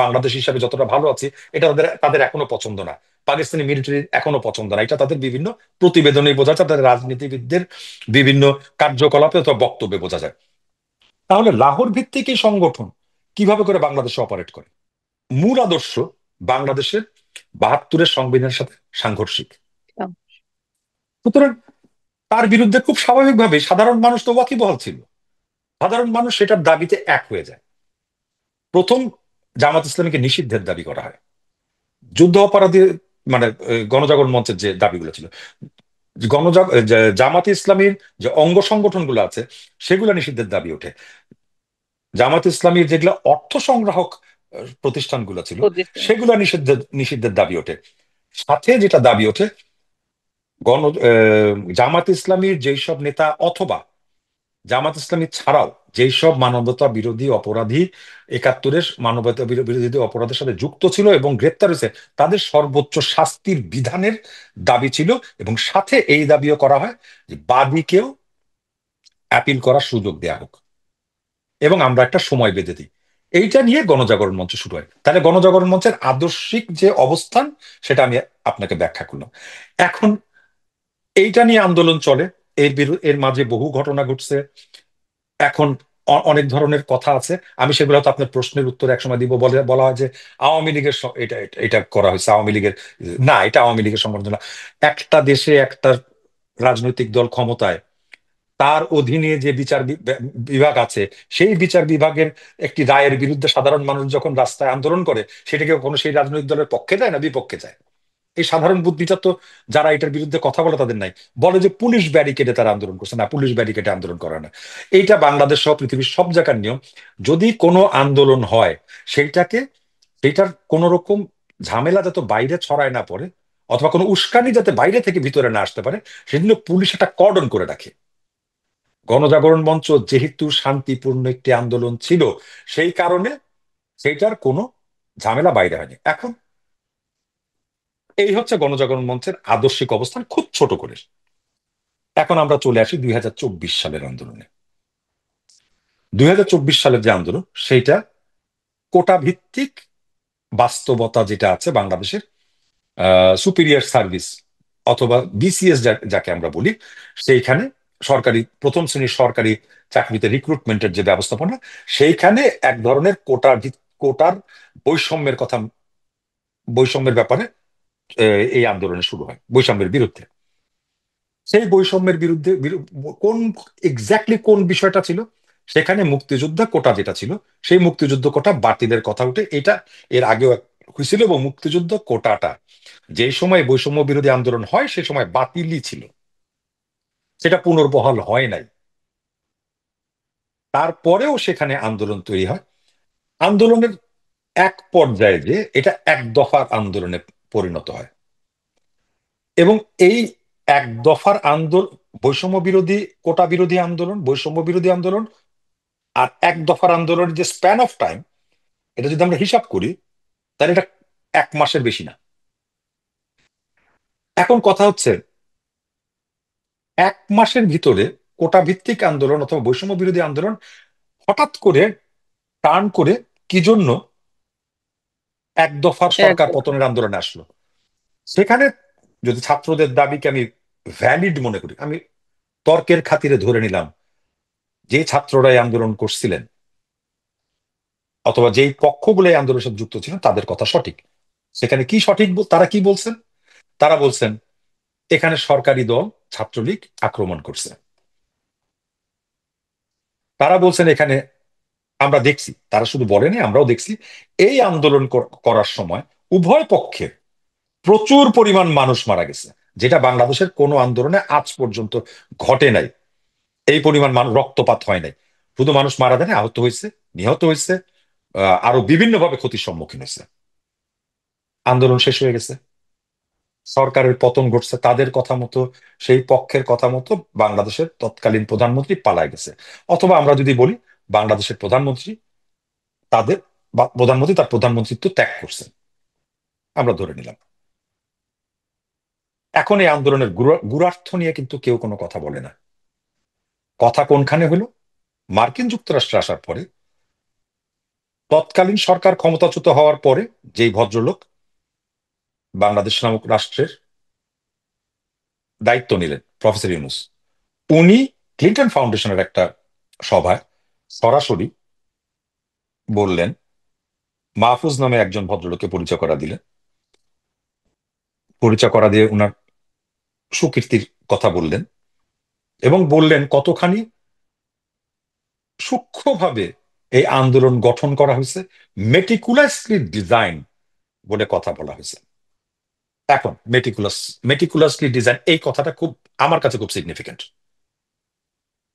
বাংলাদেশ হিসাবে যতটা ভালো আছি, এটা তাদের তাদের এখনো পছন্দ না। পাকিস্তানি মিলিটারি এখনো পছন্দ না, এটা তাদের বিভিন্ন প্রতিবেদনে বোঝা যায়, তাদের রাজনীতিবিদদের বিভিন্ন কার্যকলাপে অথবা বক্তব্যে বোঝা যায়। তাহলে লাহোর ভিত্তিক এই সংগঠন কিভাবে করে বাংলাদেশে অপারেট করে? মূল আদর্শ বাংলাদেশের 72-এর সংবিধানের সাথে সাংঘর্ষিক। সুতরাং তার বিরুদ্ধে খুব স্বাভাবিকভাবে সাধারণ মানুষ তো ওয়াকিবহাল ছিল। সাধারণ মানুষ সেটার দাবিতে এক হয়ে যায়। প্রথম জামাত ইসলামীকে নিষিদ্ধের দাবি করা হয়। যুদ্ধ অপরাধী, মানে গণজাগরণ মঞ্চের যে দাবিগুলো ছিল, জামাতে ইসলামীর যে অঙ্গ সংগঠনগুলো আছে, সেগুলো নিষিদ্ধের দাবি ওঠে। জামাত ইসলামীর যেগুলো অর্থ সংগ্রাহক প্রতিষ্ঠানগুলো ছিল, প্রতিষ্ঠান। সেগুলো নিষিদ্ধের দাবি ওঠে। সাথে যেটা দাবি ওঠে, গণ জামাত ইসলামীর যেই সব নেতা, অথবা জামাত ইসলামী ছাড়াও যেই সব মানবতা বিরোধী অপরাধী 71-এর মানবতা বিরোধী অপরাধের সাথে যুক্ত ছিল এবং গ্রেপ্তার হয়েছে, তাদের সর্বোচ্চ শাস্তির বিধানের দাবি ছিল। এবং সাথে এই দাবিও করা হয় যে বাদীকেও অ্যাপিল করার সুযোগ দেয়া হোক, এবং আমরা একটা সময় বেঁধে দিই। এইটা নিয়ে গণজাগরণ মঞ্চ শুরু হয়। তাহলে গণজাগরণ মঞ্চের আদর্শিক যে অবস্থান, সেটা আমি আপনাকে ব্যাখ্যা করলাম। এখন এইটা নিয়ে আন্দোলন চলে, এর মাঝে বহু ঘটনা ঘটছে। এখন অনেক ধরনের কথা আছে, আমি সেগুলো হয়তো আপনার প্রশ্নের উত্তর একসময় দিব। বলা হয় যে আওয়ামী লীগের এটা এটা এটা করা হয়েছে, আওয়ামী লীগের। না, এটা আওয়ামী লীগের সংগঠন না। একটা দেশে একটা রাজনৈতিক দল ক্ষমতায়, তার অধীনে যে বিভাগ আছে, সেই বিচার বিভাগের একটি রায়ের বিরুদ্ধে সাধারণ মানুষ যখন রাস্তায় আন্দোলন করে, সেটাকে কোনো সেই রাজনৈতিক দলের পক্ষে যায় না বিপক্ষে যায়? এই সাধারণ বুদ্ধিটা তো যারা এটার বিরুদ্ধে কথা বলে তাদের নাই। বলে যে পুলিশ ব্যারিকেডে তারা আন্দোলন করছে, না, পুলিশ ব্যারিকেডে আন্দোলন করে না। এইটা বাংলাদেশ সহ পৃথিবীর সব জায়গার নিয়ম। যদি কোনো আন্দোলন হয়, সেইটাকে, সেইটার কোন রকম ঝামেলা যাতে বাইরে ছড়ায় না পড়ে, অথবা কোনো উস্কানি যাতে বাইরে থেকে ভিতরে না আসতে পারে, সেজন্য পুলিশ একটা কর্ডন করে রাখে। গণজাগরণ মঞ্চ যেহেতু শান্তিপূর্ণ একটি আন্দোলন ছিল, সেই কারণে সেইটার কোনো ঝামেলা বাইরে হয়নি। এখন এই হচ্ছে গণজাগরণ মঞ্চের আদর্শিক অবস্থান, খুব ছোট করে। এখন আমরা চলে আসি 2024 সালের আন্দোলনে। 2024 সালের যে আন্দোলন, সেইটা কোটা ভিত্তিক বাস্তবতা যেটা আছে বাংলাদেশের, সুপিরিয়র সার্ভিস অথবা বিসিএস যাকে আমরা বলি, সেইখানে সরকারি প্রথম শ্রেণীর সরকারি চাকরিতে রিক্রুটমেন্টের যে ব্যবস্থাপনা, সেইখানে এক ধরনের কোটার বৈষম্যের কথা, বৈষম্যের ব্যাপারে এই আন্দোলনে শুরু হয়, বৈষম্যের বিরুদ্ধে। সেই বৈষম্যের বিরুদ্ধে কোন এক্স্যাক্টলি কোন বিষয়টা ছিল, সেখানে মুক্তিযোদ্ধা কোটা যেটা ছিল, সেই মুক্তিযুদ্ধ কোটা বাতিলের কথা উঠে। এটা এর আগেও হয়েছিল, এবং মুক্তিযুদ্ধ কোটাটা যে সময় বৈষম্য বিরোধী আন্দোলন হয় সে সময় বাতিলই ছিল, সেটা পুনর্বহাল হয় নাই। তারপরেও সেখানে আন্দোলন তৈরি হয়। আন্দোলনের এক পর্যায়ে যে এটা এক দফার আন্দোলনে পরিণত হয়, এবং এই এক দফার আন্দোলন, বৈষম্য বিরোধী, কোটা বিরোধী আন্দোলন, বৈষম্য বিরোধী আন্দোলন, আর এক দফার আন্দোলনের যে স্প্যান অফ টাইম, এটা যদি আমরা হিসাব করি, তাহলে এটা 1 মাসের বেশি না। এখন কথা হচ্ছে, 1 মাসের ভিতরে কোটা ভিত্তিক আন্দোলন অথবা বৈষম্য বিরোধী আন্দোলন হঠাৎ করে টার্ন করে কি জন্য এক দফার সরকার একদম। পতনের আন্দোলনে আসলো? সেখানে যদি ছাত্রদের দাবিকে আমি ভ্যালিড মনে করি, আমি তর্কের খাতিরে ধরে নিলাম যে ছাত্ররা এই আন্দোলন করছিলেন, অথবা যেই পক্ষগুলো এই আন্দোলনের সাথে যুক্ত ছিলেন, তাদের কথা সঠিক। সেখানে কি সঠিক, তারা কি বলছেন? তারা বলছেন এখানে সরকারি দল ছাত্রলীগ আক্রমণ করছে। তারা বলছেন এখানে, আমরা দেখছি, তারা শুধু বলেনি, আমরাও দেখছি, এই আন্দোলন করার সময় উভয় পক্ষে প্রচুর পরিমাণ মানুষ মারা গেছে, যেটা বাংলাদেশের কোনো আন্দোলনে আজ পর্যন্ত ঘটে নাই। এই পরিমাণ রক্তপাত হয় নাই। শুধু মানুষ মারা যায় না, আহত হয়েছে, নিহত হয়েছে, আরো বিভিন্ন ভাবে ক্ষতির সম্মুখীন হয়েছে। আন্দোলন শেষ হয়ে গেছে, সরকারের পতন ঘটছে, তাদের কথা মতো, সেই পক্ষের কথা মতো বাংলাদেশের তৎকালীন প্রধানমন্ত্রী পালায় গেছে। অথবা আমরা যদি বলি, বাংলাদেশের প্রধানমন্ত্রী তাদের, বা প্রধানমন্ত্রী তার প্রধানমন্ত্রিত্ব ত্যাগ করছেন, আমরা ধরে নিলাম। এখন এই আন্দোলনের গূঢ়ার্থ নিয়ে কিন্তু কেউ কোনো কথা বলে না। কথা কোনখানে হলো? মার্কিন যুক্তরাষ্ট্রে আসার পরে, তৎকালীন সরকার ক্ষমতাচ্যুত হওয়ার পরে, যেই ভদ্রলোক বাংলাদেশ নামক রাষ্ট্রের দায়িত্ব নিলেন, প্রফেসর ইউনূস, উনি ক্লিন্টন ফাউন্ডেশনের একটা সভায় সরাসরি বললেন, মাহফুজ নামে একজন ভদ্রলোককে পরিচয় করা দিলেন, পরিচয় করা দিয়ে উনার সুকীর্তির কথা বললেন, এবং বললেন কতখানি সূক্ষ্মভাবে এই আন্দোলন গঠন করা হয়েছে, মেটিকুলাসলি ডিজাইন বলে কথা বলা হয়েছে। এখন মেটিকুলাসলি ডিজাইন এই কথাটা খুব, আমার কাছে খুব সিগনিফিকেন্ট।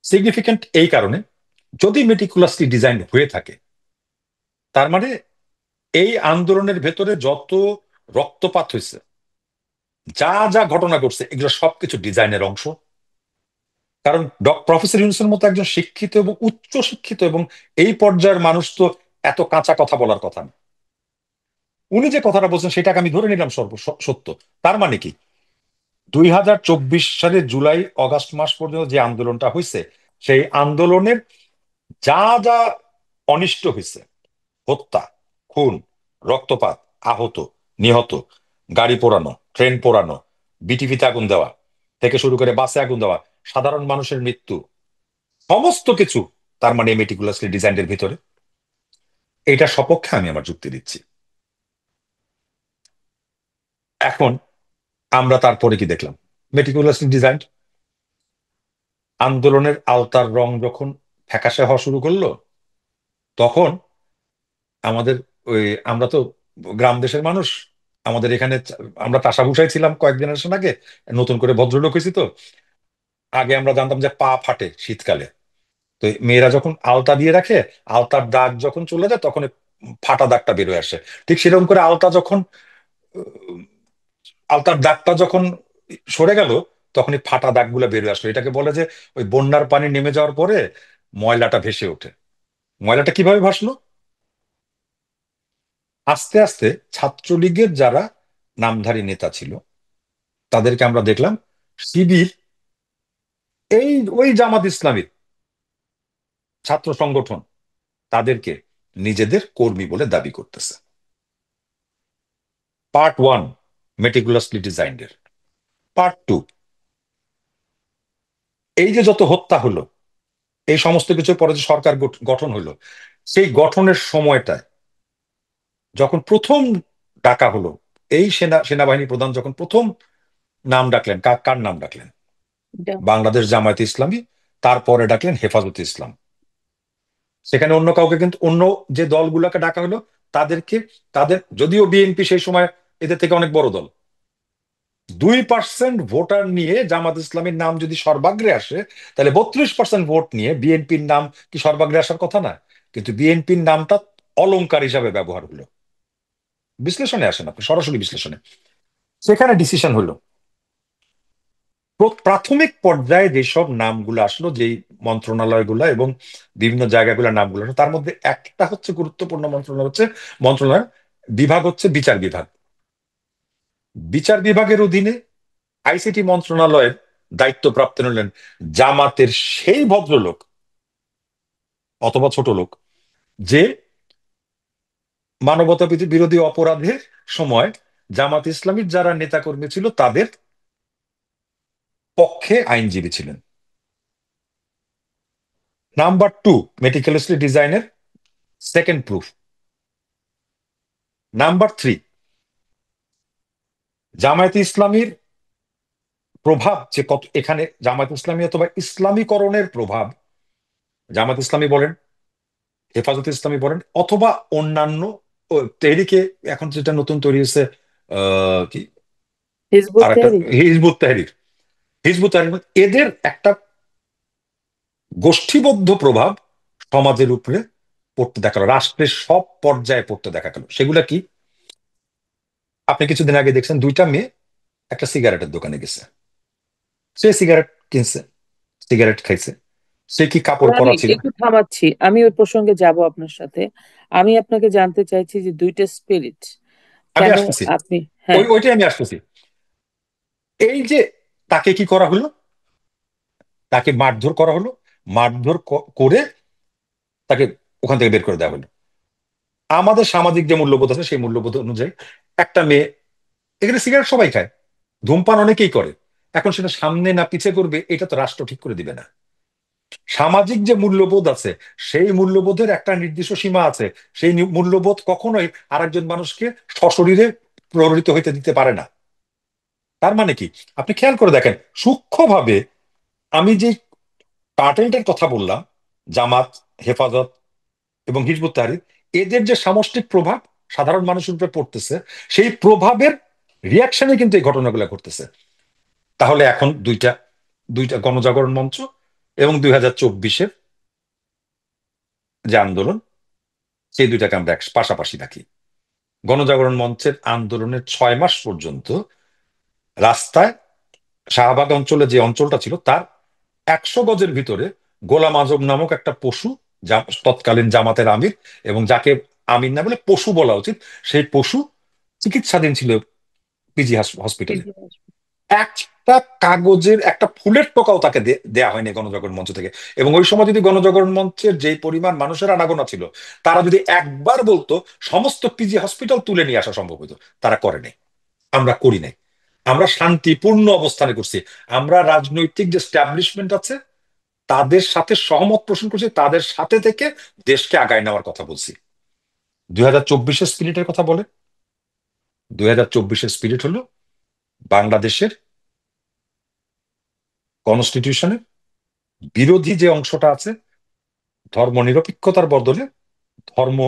সিগনিফিকেন্ট এই কারণে, যদি মেটিকুলাসলি ডিজাইন হয়ে থাকে, তার মানে এই আন্দোলনের ভেতরে যত রক্তপাত হয়েছে, যা যা ঘটনা ঘটছে, এগুলো সবকিছু ডিজাইনের অংশ। কারণ প্রফেসর ইউনূসের মতো একজন শিক্ষিত এবং উচ্চ শিক্ষিত এবং এই পর্যায়ের মানুষ তো এত কাঁচা কথা বলার কথা না। উনি যে কথাটা বলছেন সেটাকে আমি ধরে নিলাম সত্য। তার মানে কি, 2024 সালের জুলাই অগাস্ট মাস পর্যন্ত যে আন্দোলনটা হয়েছে, সেই আন্দোলনের যা যা অনিষ্ট হয়েছে, হত্যা, খুন, রক্তপাত, আহত, নিহত, গাড়ি পোড়ানো, ট্রেন পোড়ানো, বিটিভিতে আগুন দেওয়া থেকে শুরু করে বাসে আগুন দেওয়া, সাধারণ মানুষের মৃত্যু, সমস্ত কিছু তার মানে মেটিকুলাসলি ডিজাইনের ভিতরে। এটা সপক্ষে আমি আমার যুক্তি দিচ্ছি। এখন আমরা তারপরে কি দেখলাম? মেটিকুলাসলি ডিজাইন, আন্দোলনের আওতার রং যখন ফ্যাকাশে হওয়া শুরু করলো, তখন আমাদের ওই, আমরা তো গ্রাম দেশের মানুষ, আমাদের এখানে আমরা তাসাভুসাই ছিলাম কয়েক জেনারেশন আগে, নতুন করে ভদ্রলোক হয়েছি তো। আগে আমরা জানতাম যে পা ফাটে শীতকালে, তো এই মেয়েরা যখন আলতা দিয়ে রাখে, আলতার দাগ যখন চলে যায় তখন এই ফাটা দাগটা বেরোয় আসে। ঠিক সেরকম করে আলতা যখন উম, আলতার দাগটা যখন সরে গেল, তখন এই ফাটা দাগগুলো বেরোয় আসলো। এটাকে বলে যে ওই বন্যার পানি নেমে যাওয়ার পরে ময়লাটা ভেসে ওঠে। ময়লাটা কিভাবে ভাসলো? আস্তে আস্তে ছাত্রলীগের যারা নামধারী নেতা ছিল, তাদেরকে আমরা দেখলাম শিবির, এই ওই জামাত ইসলামী ছাত্র সংগঠন, তাদেরকে নিজেদের কর্মী বলে দাবি করতেছে। পার্ট ওয়ান, মেটিকুলাসলি ডিজাইন্ড এর। পার্ট টু, এই যে যত হত্যা হলো, এই সমস্ত কিছু পরে যে সরকার গঠন হলো, সেই গঠনের সময়টায় যখন প্রথম ডাকা হলো, এই সেনাবাহিনী প্রধান যখন প্রথম নাম ডাকলেন, কার নাম ডাকলেন? এটা বাংলাদেশ জামায়াতে ইসলামী। তারপরে ডাকলেন হেফাজতে ইসলাম। সেখানে অন্য কাউকে, কিন্তু অন্য যে দলগুলোকে ডাকা হলো তাদেরকে, তাদের যদিও বিএনপি সেই সময় এদের থেকে অনেক বড় দল, 2% ভোটার নিয়ে জামাত ইসলামীর নাম যদি সর্বাগ্রে আসে, তাহলে 32% ভোট নিয়ে বিএনপির নাম কি সর্বাগ্রে আসার কথা না? কিন্তু বিএনপির নামটা অলংকার হিসাবে ব্যবহার হলো। বিশ্লেষণে আসেন আপনি, সরাসরি বিশ্লেষণে। সেখানে ডিসিশন হলো, প্রাথমিক পর্যায়ে যেসব নামগুলো আসলো, যেই মন্ত্রণালয়গুলো এবং বিভিন্ন জায়গাগুলোর নামগুলো আসলো, তার মধ্যে একটা হচ্ছে গুরুত্বপূর্ণ মন্ত্রণালয়, হচ্ছে মন্ত্রণালয় বিভাগ, হচ্ছে বিচার বিভাগ। বিচার বিভাগের অধীনে আইসিটি মন্ত্রণালয়ের দায়িত্বপ্রাপ্ত হলেন জামাতের সেই ভদ্রলোক অথবা ছোট লোক, যে মানবতা বিরোধী অপরাধের সময় জামাত ইসলামীর যারা নেতাকর্মী ছিল তাদের পক্ষে আইনজীবী ছিলেন। নাম্বার টু, মেটিকুলাসলি ডিজাইনের সেকেন্ড প্রুফ। নাম্বার থ্রি, জামায়াতে ইসলামীর প্রভাব যে কত এখানে, জামায়াত ইসলামী অথবা ইসলামীকরণের প্রভাব, জামাত ইসলামী বলেন, হেফাজত ইসলামী বলেন, অথবা অন্যান্য তেহরিকে, এখন যেটা নতুন তৈরি হয়েছে, কি হিজবুত আর একটা, Tahrir. Hizbut Tahrir, Hizbut Tahrir, এদের একটা গোষ্ঠীবদ্ধ প্রভাব সমাজের উপরে পড়তে দেখা গেল, রাষ্ট্রের সব পর্যায়ে পড়তে দেখা গেল। সেগুলা কি? আপনি কিছুদিন আগে দেখছেন দুইটা মেয়ে একটা সিগারেটের দোকানে গেছে, সে সিগারেট কিনছে, সিগারেট খাইছে। সে কি কাপড় আমি পরা ছিল? একটু থামাচ্ছি, আমি ওই প্রসঙ্গে যাব আপনার সাথে। আমি আপনাকে জানতে চাইছি যে দুইটা স্পিরিট আমি কেন আসতেছি, আপনি, হ্যাঁ। ওইটাই আমি আসতেছি। এই যে তাকে কি করা হলো, তাকে মারধর করা হলো, মারধর করে তাকে ওখান থেকে বের করে দেওয়া হলো। আমাদের সামাজিক যে মূল্যবোধ আছে সেই মূল্যবোধ অনুযায়ী একটা মেয়ে, এখানে সিগারেট সবাই খায়, ধূমপান অনেকেই করে, এখন সেটা সামনে না পিছে করবে এটা তো রাষ্ট্র ঠিক করে দিবে না। সামাজিক যে মূল্যবোধ আছে, সেই মূল্যবোধের একটা নির্দিষ্ট সীমা আছে। সেই মূল্যবোধ কখনোই আরেকজন মানুষকে সশরীরে প্ররোচিত হইতে দিতে পারে না। তার মানে কি? আপনি খেয়াল করে দেখেন সূক্ষ্মভাবে, আমি যে কার্টেলটার কথা বললাম, জামাত, হেফাজত এবং হিজবুত তাহরীর, এদের যে সামষ্টিক প্রভাব সাধারণ মানুষের উপরে পড়তেছে, সেই প্রভাবের রিয়াকশনে কিন্তু এই ঘটনাগুলো ঘটতেছে। তাহলে এখন দুইটা দুইটা গণজাগরণ মঞ্চ এবং 2024-এর যে আন্দোলন, সেই দুইটাকে আমরা পাশাপাশি রাখি। গণজাগরণ মঞ্চের আন্দোলনের 6 মাস পর্যন্ত রাস্তায়, শাহবাগ অঞ্চলে যে অঞ্চলটা ছিল তার 100 গজের ভিতরে গোলাম আজম নামক একটা পশু, তৎকালীন জামাতের আমির, এবং যাকে আমির না বলে পশু বলা উচিত, সেই পশু চিকিৎসাধীন ছিল পিজি হসপিটালে। একটা কাগজের একটা ফুলের টোকাও তাকে দেয়া হয়নি গণজাগরণ মঞ্চ থেকে। এবং ওই সময় যদি গণজাগরণ মঞ্চের যে পরিমাণ মানুষের আনাগোনা ছিল, তারা যদি একবার বলতো সমস্ত পিজি হসপিটাল তুলে নিয়ে আসা সম্ভব হতো, তারা করে নাই। আমরা করি নাই। আমরা শান্তিপূর্ণ অবস্থানে করছি। আমরা রাজনৈতিক যে স্ট্যাবলিশমেন্ট আছে তাদের সাথে সহমত পোষণ করছি, তাদের সাথে থেকে দেশকে আগায় নেওয়ার কথা বলছি। 2024-এর স্পিরিটের কথা বলে, 2024-এর স্পিরিট হলো বাংলাদেশের কনস্টিটিউশনে বিরোধী যে অংশটা আছে, ধর্মনিরপেক্ষতার বদলে ধর্ম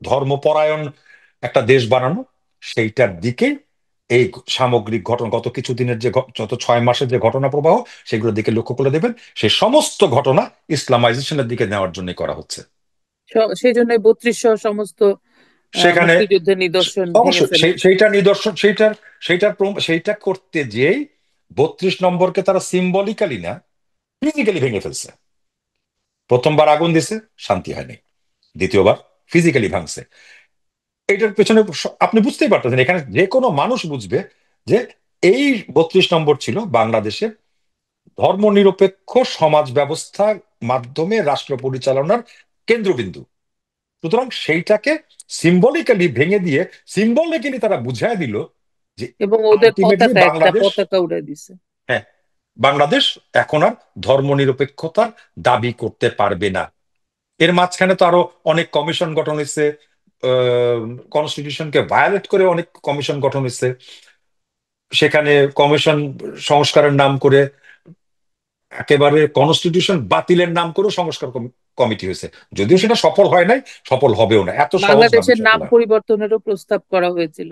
ধর্মপরায়ণ একটা দেশ বানানো, সেইটার দিকে এই সামগ্রিক ঘটনা, গত কিছুদিনের যে যত 6 মাসের যে ঘটনা প্রবাহ, সেগুলোর দিকে লক্ষ্য করে দেবেন, সেই সমস্ত ঘটনা ইসলামাইজেশনের দিকে নেওয়ার জন্য করা হচ্ছে। সেই জন্য 32 সমস্ত সেখানে মুক্তিযুদ্ধের নিদর্শন ভেঙে অবশ্যই ফেলেছে। সেইটা নিদর্শন, সেইটা করতে যেই 32 নম্বরকে তারা সিম্বলিক্যালি না, ফিজিক্যালি ভেঙে ফেলছে। প্রথমবার আগুন দিছে, শান্তি হয়নি। দ্বিতীয়বার ফিজিক্যালি ভাঙছে। এটার পেছনে আপনি বুঝতেই পারতেছেন, এখানে যে কোনো মানুষ বুঝবে যে এই 32 নম্বর ছিল বাংলাদেশের ধর্মনিরপেক্ষ সমাজ ব্যবস্থার মাধ্যমে রাষ্ট্র পরিচালনার কেন্দ্রবিন্দু। সুতরাং সেইটাকে সিম্বলিক্যালি ভেঙে দিয়ে সিম্বলিক্যালি তারা বুঝায় দিল যে এবং ওদের আলটিমেটলি পতাকা, একটা বাংলাদেশ, পতাকা উড়ে দিছে। হ্যাঁ, বাংলাদেশ এখন আর ধর্মনিরপেক্ষতার দাবি করতে পারবে না। এর মাঝখানে তো আরো অনেক কমিশন গঠন হয়েছে, কনস্টিটিউশনকে ভায়োলেট করে অনেক কমিশন গঠন হয়েছে। সেখানে কমিশন সংস্কারের নাম করে, একেবারে কনস্টিটিউশন বাতিলের নাম করে সংস্কার কমিটি হয়েছে। যদিও সেটা সফল হয় নাই, সফল হবেও না, এত সহজ না বাংলাদেশের নাম বিষয়গুলো। পরিবর্তনেরও প্রস্তাব করা হয়েছিল।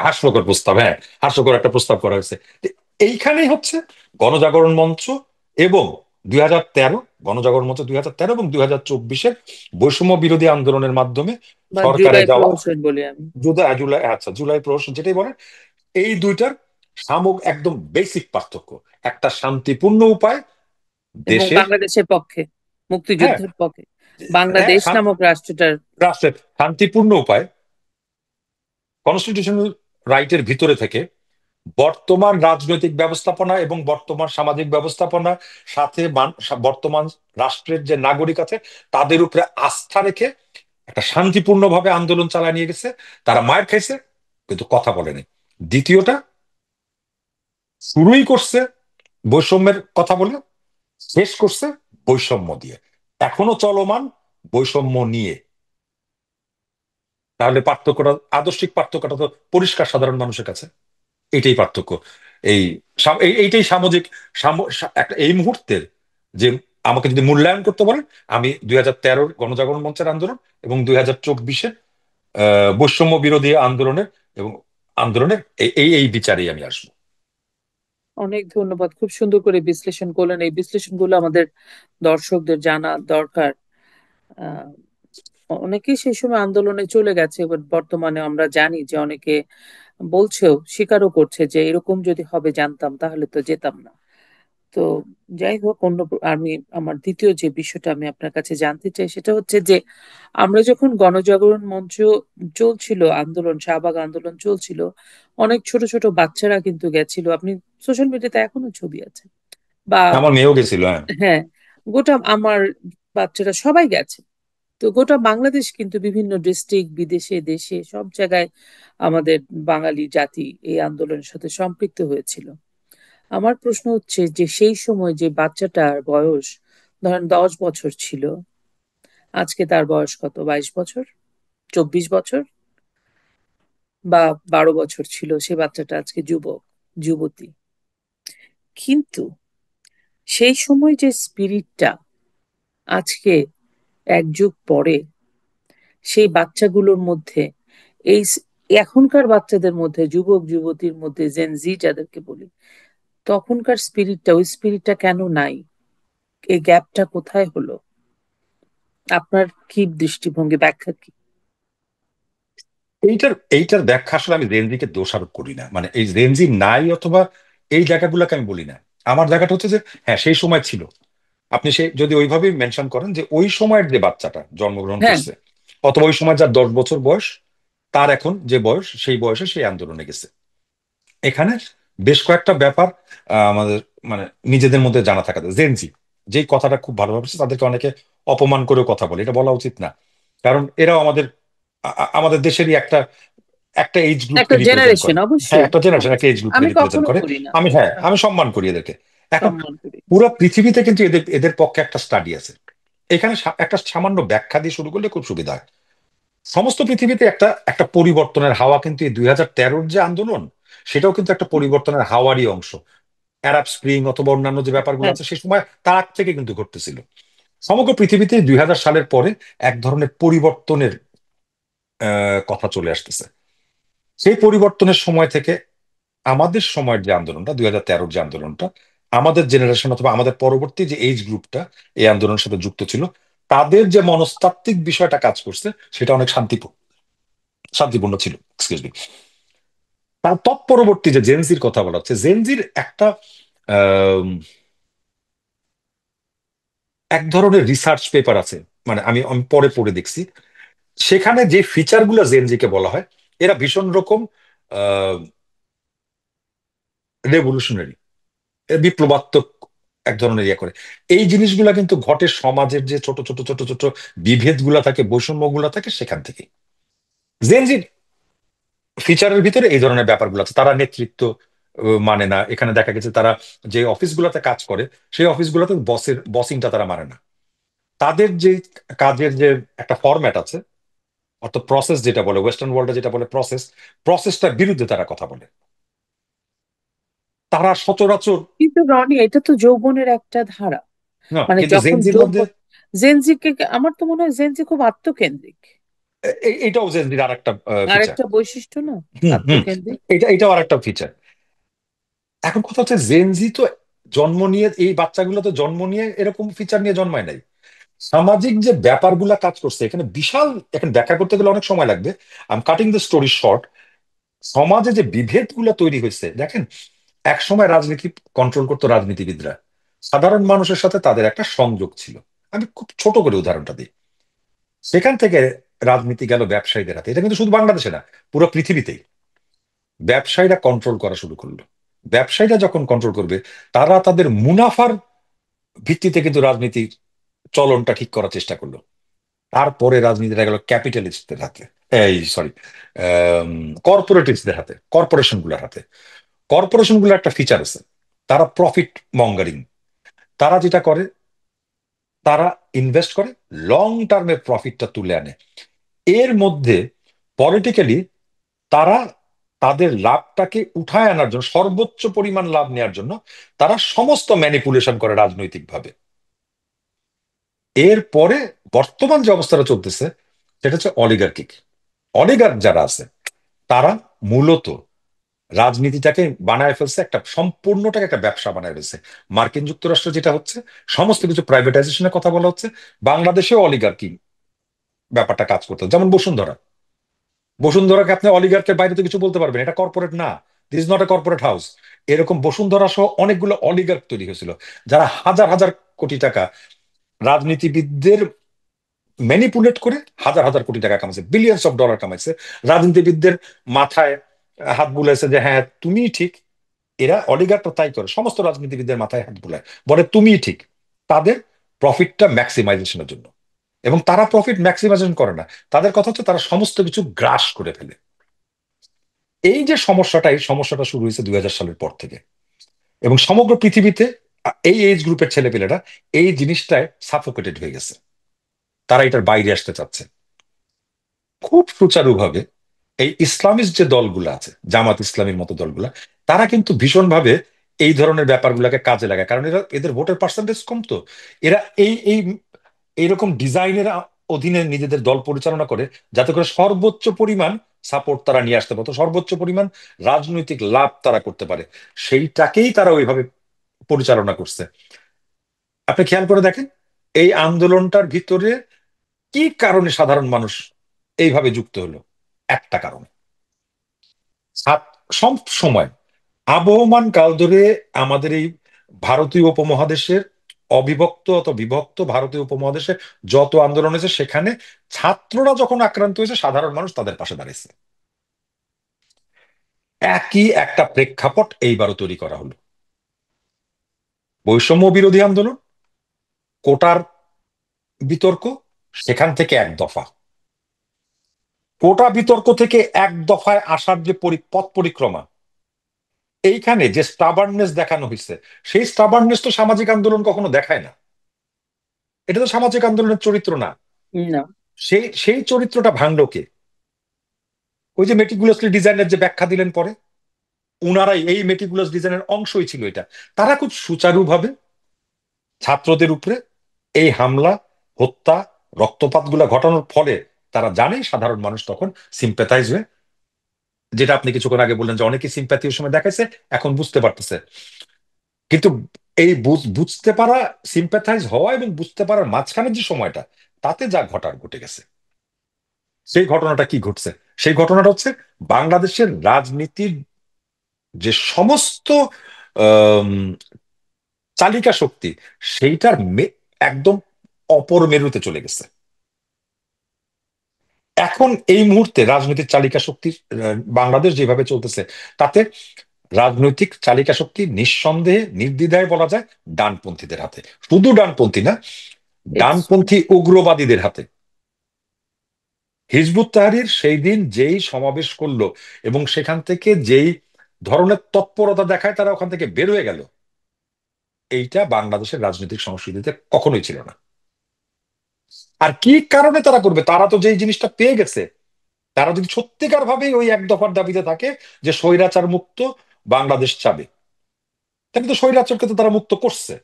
হাস্যকর প্রস্তাব, হ্যাঁ, হাস্যকর একটা প্রস্তাব করা হয়েছে। তো এইখানেই হচ্ছে গণজাগরণ মঞ্চ এবং 2013, গণজাগরণ মঞ্চ 2013 এবং 2024-এর বৈষম্য বিরোধী আন্দোলনের মাধ্যমে বা সরকারে জুলাই যাওয়া, প্রহসন বলি আমি। জুলাই জুলাই আচ্ছা জুলাই প্রহসন যেটাই বলেন, এই দুইটার একদম বেসিক পার্থক্য। একটা শান্তিপূর্ণ উপায় এবং দেশের, বাংলাদেশের পক্ষে, হ্যাঁ, মুক্তিযুদ্ধের পক্ষে হ্যাঁ, বাংলাদেশ নামক রাষ্ট্রটার। রাষ্ট্রের শান্তিপূর্ণ উপায়, কনস্টিটিউশনাল রাইটের ভিতরে থেকে বর্তমান রাজনৈতিক ব্যবস্থাপনা এবং বর্তমান সামাজিক ব্যবস্থাপনা, সাথে বর্তমান রাষ্ট্রের যে নাগরিক আছে তাদের উপরে আস্থা রেখে একটা শান্তিপূর্ণভাবে আন্দোলন চালায় নিয়ে গেছে। তারা মায়ের খাইছে কিন্তু কথা বলেনি। দ্বিতীয়টা, শুরুই করছে বৈষম্যের কথা বলে, শেষ করছে বৈষম্য দিয়ে, এখনো চলমান বৈষম্য নিয়ে। তাহলে পার্থক্যটা, আদর্শিক পার্থক্যটা তো পরিষ্কার সাধারণ মানুষের কাছে। এটাই পার্থক্য। এই এইটাই সামাজিক একটা এই মুহূর্তের যে, আমাকে যদি মূল্যায়ন করতে বলেন, আমি 2013 গণজাগরণ মঞ্চের আন্দোলন এবং 2024-এর বৈষম্য বিরোধী আন্দোলনের এবং আন্দোলনের এই এই এই বিচারেই আমি আসবো। অনেক ধন্যবাদ, খুব সুন্দর করে বিশ্লেষণ করলেন। এই বিশ্লেষণগুলো আমাদের দর্শকদের জানা দরকার। আহ, অনেকেই সেই সময় আন্দোলনে চলে গেছে, এবার বর্তমানে আমরা জানি যে অনেকে বলছেও, স্বীকারও করছে যে এরকম যদি হবে জানতাম তাহলে তো যেতাম না। তো যাই হোক, আমি আমার দ্বিতীয় যে বিষয়টা আমি আপনার কাছে জানতে চাই সেটা হচ্ছে যে আমরা যখন গণজাগরণ মঞ্চ চলছিল, আন্দোলন, শাহবাগ আন্দোলন চলছিল, অনেক ছোট ছোট বাচ্চারা কিন্তু গেছিল। আপনি সোশ্যাল মিডিয়াতে এখনো ছবি আছে, বা আমার মেয়েও গেছিল, হ্যাঁ। হ্যাঁ, গোটা আমার বাচ্চারা সবাই গেছে। তো গোটা বাংলাদেশ কিন্তু বিভিন্ন ডিস্ট্রিক্ট, বিদেশে, দেশে, সব জায়গায় আমাদের বাঙালি জাতি এই আন্দোলনের সাথে সম্পৃক্ত হয়েছিল। আমার প্রশ্ন হচ্ছে যে সেই সময় যে বাচ্চাটার বয়স ধরেন 10 বছর ছিল, আজকে তার বয়স কত, 22 বছর, 24 বছর, বা 12 বছর ছিল সে বাচ্চাটা আজকে যুবক, যুবতী। কিন্তু সেই সময় যে স্পিরিটটা আজকে এক যুগ পরে সেই বাচ্চাগুলোর মধ্যে, এই এখনকার বাচ্চাদের মধ্যে, যুবক যুবতীর মধ্যে, জেন জি যাদেরকে বলি, তখনকার স্পিরিটটা, ওই স্পিরিটটা কেন নাই? এই গ্যাপটা কোথায় হলো? আপনার কি দৃষ্টিভঙ্গি, ব্যাখ্যা কি? এইটার ব্যাখ্যা আসলে আমি রেনজিকে দোষারোপ করি না, মানে এই রেনজি নাই অথবা এই জায়গাগুলোকে আমি বলি না। আমার জায়গাটা হচ্ছে যে, হ্যাঁ, সেই সময় ছিল। আপনি সে যদি ওইভাবেই মেনশন করেন যে ওই সময়ের যে বাচ্চাটা জন্মগ্রহণ হ্যাঁ, করছে, অথবা ওই সময় যার 10 বছর বয়স, তার এখন যে বয়স, সেই বয়সে সেই আন্দোলনে গেছে। এখানে বেশ কয়েকটা ব্যাপার আমাদের মানে নিজেদের মধ্যে জানা থাকা, জেনজি যেই কথাটা খুব ভালোভাবে বুঝছে, তাদেরকে অনেকে অপমান করেও কথা বলে, এটা বলা উচিত না। কারণ এরাও আমাদের আমাদের দেশেরই একটা একটা এজ গ্রুপকে একটা রিপ্রেজেন্ট জেনারেশন, করে। হ্যাঁ, অবশ্যই একটা জেনারেশন, একটা এজ অবশ্যই, গ্রুপকে আমি রিপ্রেজেন্ট কখনো করে। করি না। আমি সম্মান করি এদেরকে। এখন সম্মান করি। পুরো পৃথিবীতে কিন্তু এদের এদের পক্ষে একটা স্টাডি আছে। এখানে একটা সামান্য ব্যাখ্যা দিয়ে শুরু করলে খুব সুবিধা হয়। সমস্ত পৃথিবীতে একটা একটা পরিবর্তনের হাওয়া, কিন্তু এই 2013-র যে আন্দোলন, সেটাও কিন্তু একটা পরিবর্তনের হাওয়ারই অংশ। অ্যারাব স্প্রিং অথবা অন্যান্য যে ব্যাপারগুলো হ্যাঁ। আছে সে সময় তার আগ থেকে কিন্তু ঘটতেছিল। সমগ্র পৃথিবীতে 2000 সালের পরে এক ধরনের পরিবর্তনের কথা চলে আসতেছে। সেই পরিবর্তনের সময় থেকে আমাদের সময়ের যে আন্দোলনটা, 2013-র যে আন্দোলনটা, আমাদের জেনারেশন অথবা আমাদের পরবর্তী যে এইজ গ্রুপটা এই আন্দোলনের সাথে যুক্ত ছিল, তাদের যে মনস্তাত্ত্বিক বিষয়টা কাজ করছে সেটা অনেক শান্তিপূর্ণ ছিল। Excuse me. তার তৎপরবর্তী যে জেনজির কথা বলা হচ্ছে, জেনজির একটা আম, এক ধরনের রিসার্চ পেপার আছে, মানে আমি আমি পরে পড়ে দেখছি, সেখানে যে ফিচারগুলো জেনজিকে বলা হয়, এরা ভীষণ রকম রেভলিউশনারি, বিপ্লবাত্মক এক ধরনের ইয়ে করে। এই জিনিসগুলা কিন্তু ঘটে সমাজের যে ছোট ছোট ছোট ছোট বিভেদ গুলা থাকে, বৈষম্য গুলা থাকে, সেখান থেকে। জেনজির ফিচারের ভিতরে এই ধরনের ব্যাপারগুলো আছে। তারা নেতৃত্ব মানে না। এখানে দেখা গেছে তারা যে অফিসগুলোতে কাজ করে সেই অফিসগুলোতে বসিংটা তারা মানে না। তাদের যে কাজের যে একটা ফরম্যাট আছে, অর্থাৎ প্রসেস যেটা বলে, ওয়েস্টার্ন ওয়ার্ল্ডে যেটা বলে প্রসেস, প্রসেসটার বিরুদ্ধে তারা কথা বলে। তারা সচরাচর কিন্তু রনি, এটা তো যৌবনের একটা ধারা। না, মানে কিন্তু যখন জেনজির মধ্যে যৌবন, জেনজিকে আমার তো মনে হয় জেনজি খুব আত্মকেন্দ্রিক। এটাও জেনজির আর একটা আর ফিচার। একটা বৈশিষ্ট্য না, হুম হুম। আত্মকেন্দ্রিক। এটাও আর একটা ফিচার। এখন কথা হচ্ছে জেনজি তো জন্ম নিয়ে, এই বাচ্চাগুলো তো জন্ম নিয়ে এরকম ফিচার নিয়ে জন্মায় নাই। সামাজিক যে ব্যাপারগুলা কাজ করছে এখানে বিশাল, এখন ব্যাখ্যা করতে গেলে অনেক সময় লাগবে। I am cutting the story short. সমাজে যে বিভেদগুলো তৈরি হয়েছে দেখেন, এক সময় রাজনীতি কন্ট্রোল করতো রাজনীতিবিদরা, সাধারণ মানুষের সাথে তাদের একটা সংযোগ ছিল। আমি খুব ছোট করে উদাহরণটা দিই। সেখান থেকে রাজনীতি গেল ব্যবসায়ীদের হাতে। এটা কিন্তু শুধু বাংলাদেশে না, পুরো পৃথিবীতেই ব্যবসায়ীরা কন্ট্রোল করা শুরু করলো। ব্যবসায়ীরা যখন কন্ট্রোল করবে, তারা তাদের মুনাফার ভিত্তিতে কিন্তু রাজনীতির চলনটা ঠিক করার চেষ্টা করলো। তারপরে রাজনীতিটা গেল ক্যাপিটালিস্টদের হাতে, এই সরি, কর্পোরেটিস্টদের হাতে, কর্পোরেশন গুলোর হাতে। কর্পোরেশন গুলোর একটা ফিচার আছে, তারা প্রফিট মঙ্গারিং। তারা যেটা করে, তারা ইনভেস্ট করে, লং টার্মে প্রফিটটা তুলে আনে। এর মধ্যে পলিটিক্যালি তারা তাদের লাভটাকে উঠায় আনার জন্য, সর্বোচ্চ পরিমাণ লাভ নেওয়ার জন্য তারা সমস্ত ম্যানিপুলেশন করে রাজনৈতিকভাবে। এরপরে বর্তমান যে অবস্থাটা চলতেছে সেটা হচ্ছে অলিগার্কিক। অলিগার্ক যারা আছে তারা মূলত রাজনীতিটাকে বানায় ফেলছে, একটা সম্পূর্ণটাকে একটা ব্যবসা বানায় ফেলছে। মার্কিন যুক্তরাষ্ট্র যেটা হচ্ছে, সমস্ত কিছু প্রাইভেটাইজেশনের কথা বলা হচ্ছে। বাংলাদেশেও অলিগার্কি ব্যাপারটা কাজ করতে, যেমন বসুন্ধরা। বসুন্ধরাকে আপনি অলিগার্কের বাইরে তো কিছু বলতে পারবেন, এটা কর্পোরেট না, this is not a corporate house. এরকম বসুন্ধরা সহ অনেকগুলো অলিগার্ক তৈরি হয়েছিল, যারা হাজার হাজার কোটি টাকা রাজনীতিবিদদের ম্যানিপুলেট করে হাজার হাজার কোটি টাকা কামাইছে, বিলিয়ন্স অফ ডলার কামাইছে। রাজনীতিবিদদের মাথায় হাত বুলাইছে যে হ্যাঁ তুমিই ঠিক। এরা অলিগারটা তাই করে, সমস্ত রাজনীতিবিদদের মাথায় হাত বুলায়, বলে তুমিই ঠিক, তাদের প্রফিটটা ম্যাক্সিমাইজেশনের জন্য। এবং তারা প্রফিট ম্যাক্সিমাইজেশন করে না, তাদের কথা হচ্ছে তারা সমস্ত কিছু গ্রাস করে ফেলে। এই যে সমস্যাটা, এই সমস্যাটা শুরু হয়েছে 2000 সালের পর থেকে। এবং সমগ্র পৃথিবীতে এই এজ গ্রুপের ছেলেপেলেরা এই জিনিসটায় সাফোকেটেড হয়ে গেছে। তারা এটার বাইরে আসতে চাচ্ছে খুব সুচারুভাবে। এই ইসলামিস্ট যে দলগুলো আছে, জামাত ইসলামীর মতো দলগুলা, তারা কিন্তু ভীষণভাবে এই ধরনের ব্যাপারগুলোকে কাজে লাগায়, কারণ এরা, এদের ভোটের পার্সেন্টেজ কম তো। এরা এই এই এইরকম ডিজাইনের অধীনে নিজেদের দল পরিচালনা করে, যাতে করে সর্বোচ্চ পরিমাণ সাপোর্ট তারা নিয়ে আসতে পারে, সর্বোচ্চ পরিমাণ রাজনৈতিক লাভ তারা করতে পারে। সেইটাকেই তারা ওইভাবে পরিচালনা করছে। আপনি খেয়াল করে দেখেন, এই আন্দোলনটার ভিতরে কি কারণে সাধারণ মানুষ এইভাবে যুক্ত হলো? একটা কারণ, সব সময় আবহমান কাল ধরে আমাদের এই ভারতীয় উপমহাদেশের অবিভক্ত অথবা বিভক্ত ভারতীয় উপমহাদেশে যত আন্দোলন হয়েছে, সেখানে ছাত্ররা যখন আক্রান্ত হয়েছে সাধারণ মানুষ তাদের পাশে দাঁড়িয়েছে। একই একটা প্রেক্ষাপট এইবারও তৈরি করা হলো। বৈষম্য বিরোধী আন্দোলন, কোটার বিতর্ক, সেখান থেকে এক দফা, কোটা বিতর্ক থেকে এক দফায় আসার যে পথ পরিক্রমা, এইখানে যে স্টাবার্ননেস দেখানো হয়েছে, সেই স্টাবার্ননেস তো সামাজিক আন্দোলন কখনো দেখায় না। এটা তো সামাজিক আন্দোলনের চরিত্র না। না। সেই সেই চরিত্রটা ভাঙলো কে? ওই যে মেটিকুলাসলি ডিজাইনের যে ব্যাখ্যা দিলেন পরে, উনারাই এই মেটিকুলাস ডিজাইনের অংশই ছিল এটা। তারা খুব সুচারুভাবে ছাত্রদের উপরে এই হামলা, হত্যা, রক্তপাত গুলা ঘটানোর ফলে তারা জানে সাধারণ মানুষ তখন সিম্প্যাথাইজ হয়ে, যেটা আপনি কিছুক্ষণ আগে বললেন যে অনেকে সিম্প্যাথি ওই সময় দেখাইছে, এখন বুঝতে পারতেছে। কিন্তু এই বুঝতে পারা, সিম্প্যাথাইজ হওয়া এবং বুঝতে পারার মাঝখানের যে সময়টা, তাতে যা ঘটার ঘটে গেছে। সেই ঘটনাটা কি ঘটছে? সেই ঘটনাটা হচ্ছে বাংলাদেশের রাজনীতির যে সমস্ত আম, চালিকা শক্তি, সেইটার একদম অপর মেরুতে চলে গেছে। এখন এই মুহূর্তে রাজনৈতিক চালিকা শক্তির বাংলাদেশ যেভাবে চলতেছে, তাতে রাজনৈতিক চালিকা শক্তি নিঃসন্দেহে নির্দ্বিধায় বলা যায় ডানপন্থীদের হাতে। শুধু ডানপন্থী না, ডানপন্থী উগ্রবাদীদের হাতে। হিজবুত তাহরীর সেই দিন যেই সমাবেশ করলো এবং সেখান থেকে যেই ধরনের তৎপরতা দেখায় তারা ওখান থেকে বের হয়ে গেল, এইটা বাংলাদেশের রাজনৈতিক সংস্কৃতিতে কখনোই ছিল না। আর কি কারণে তারা করবে? তারা তো যেই জিনিসটা পেয়ে গেছে, তারা যদি সত্যিকার ভাবে ওই এক দফার দাবিতে থাকে যে স্বৈরাচার মুক্ত বাংলাদেশ চাবে, তাহলে তো স্বৈরাচারকে তো তারা মুক্ত করছে।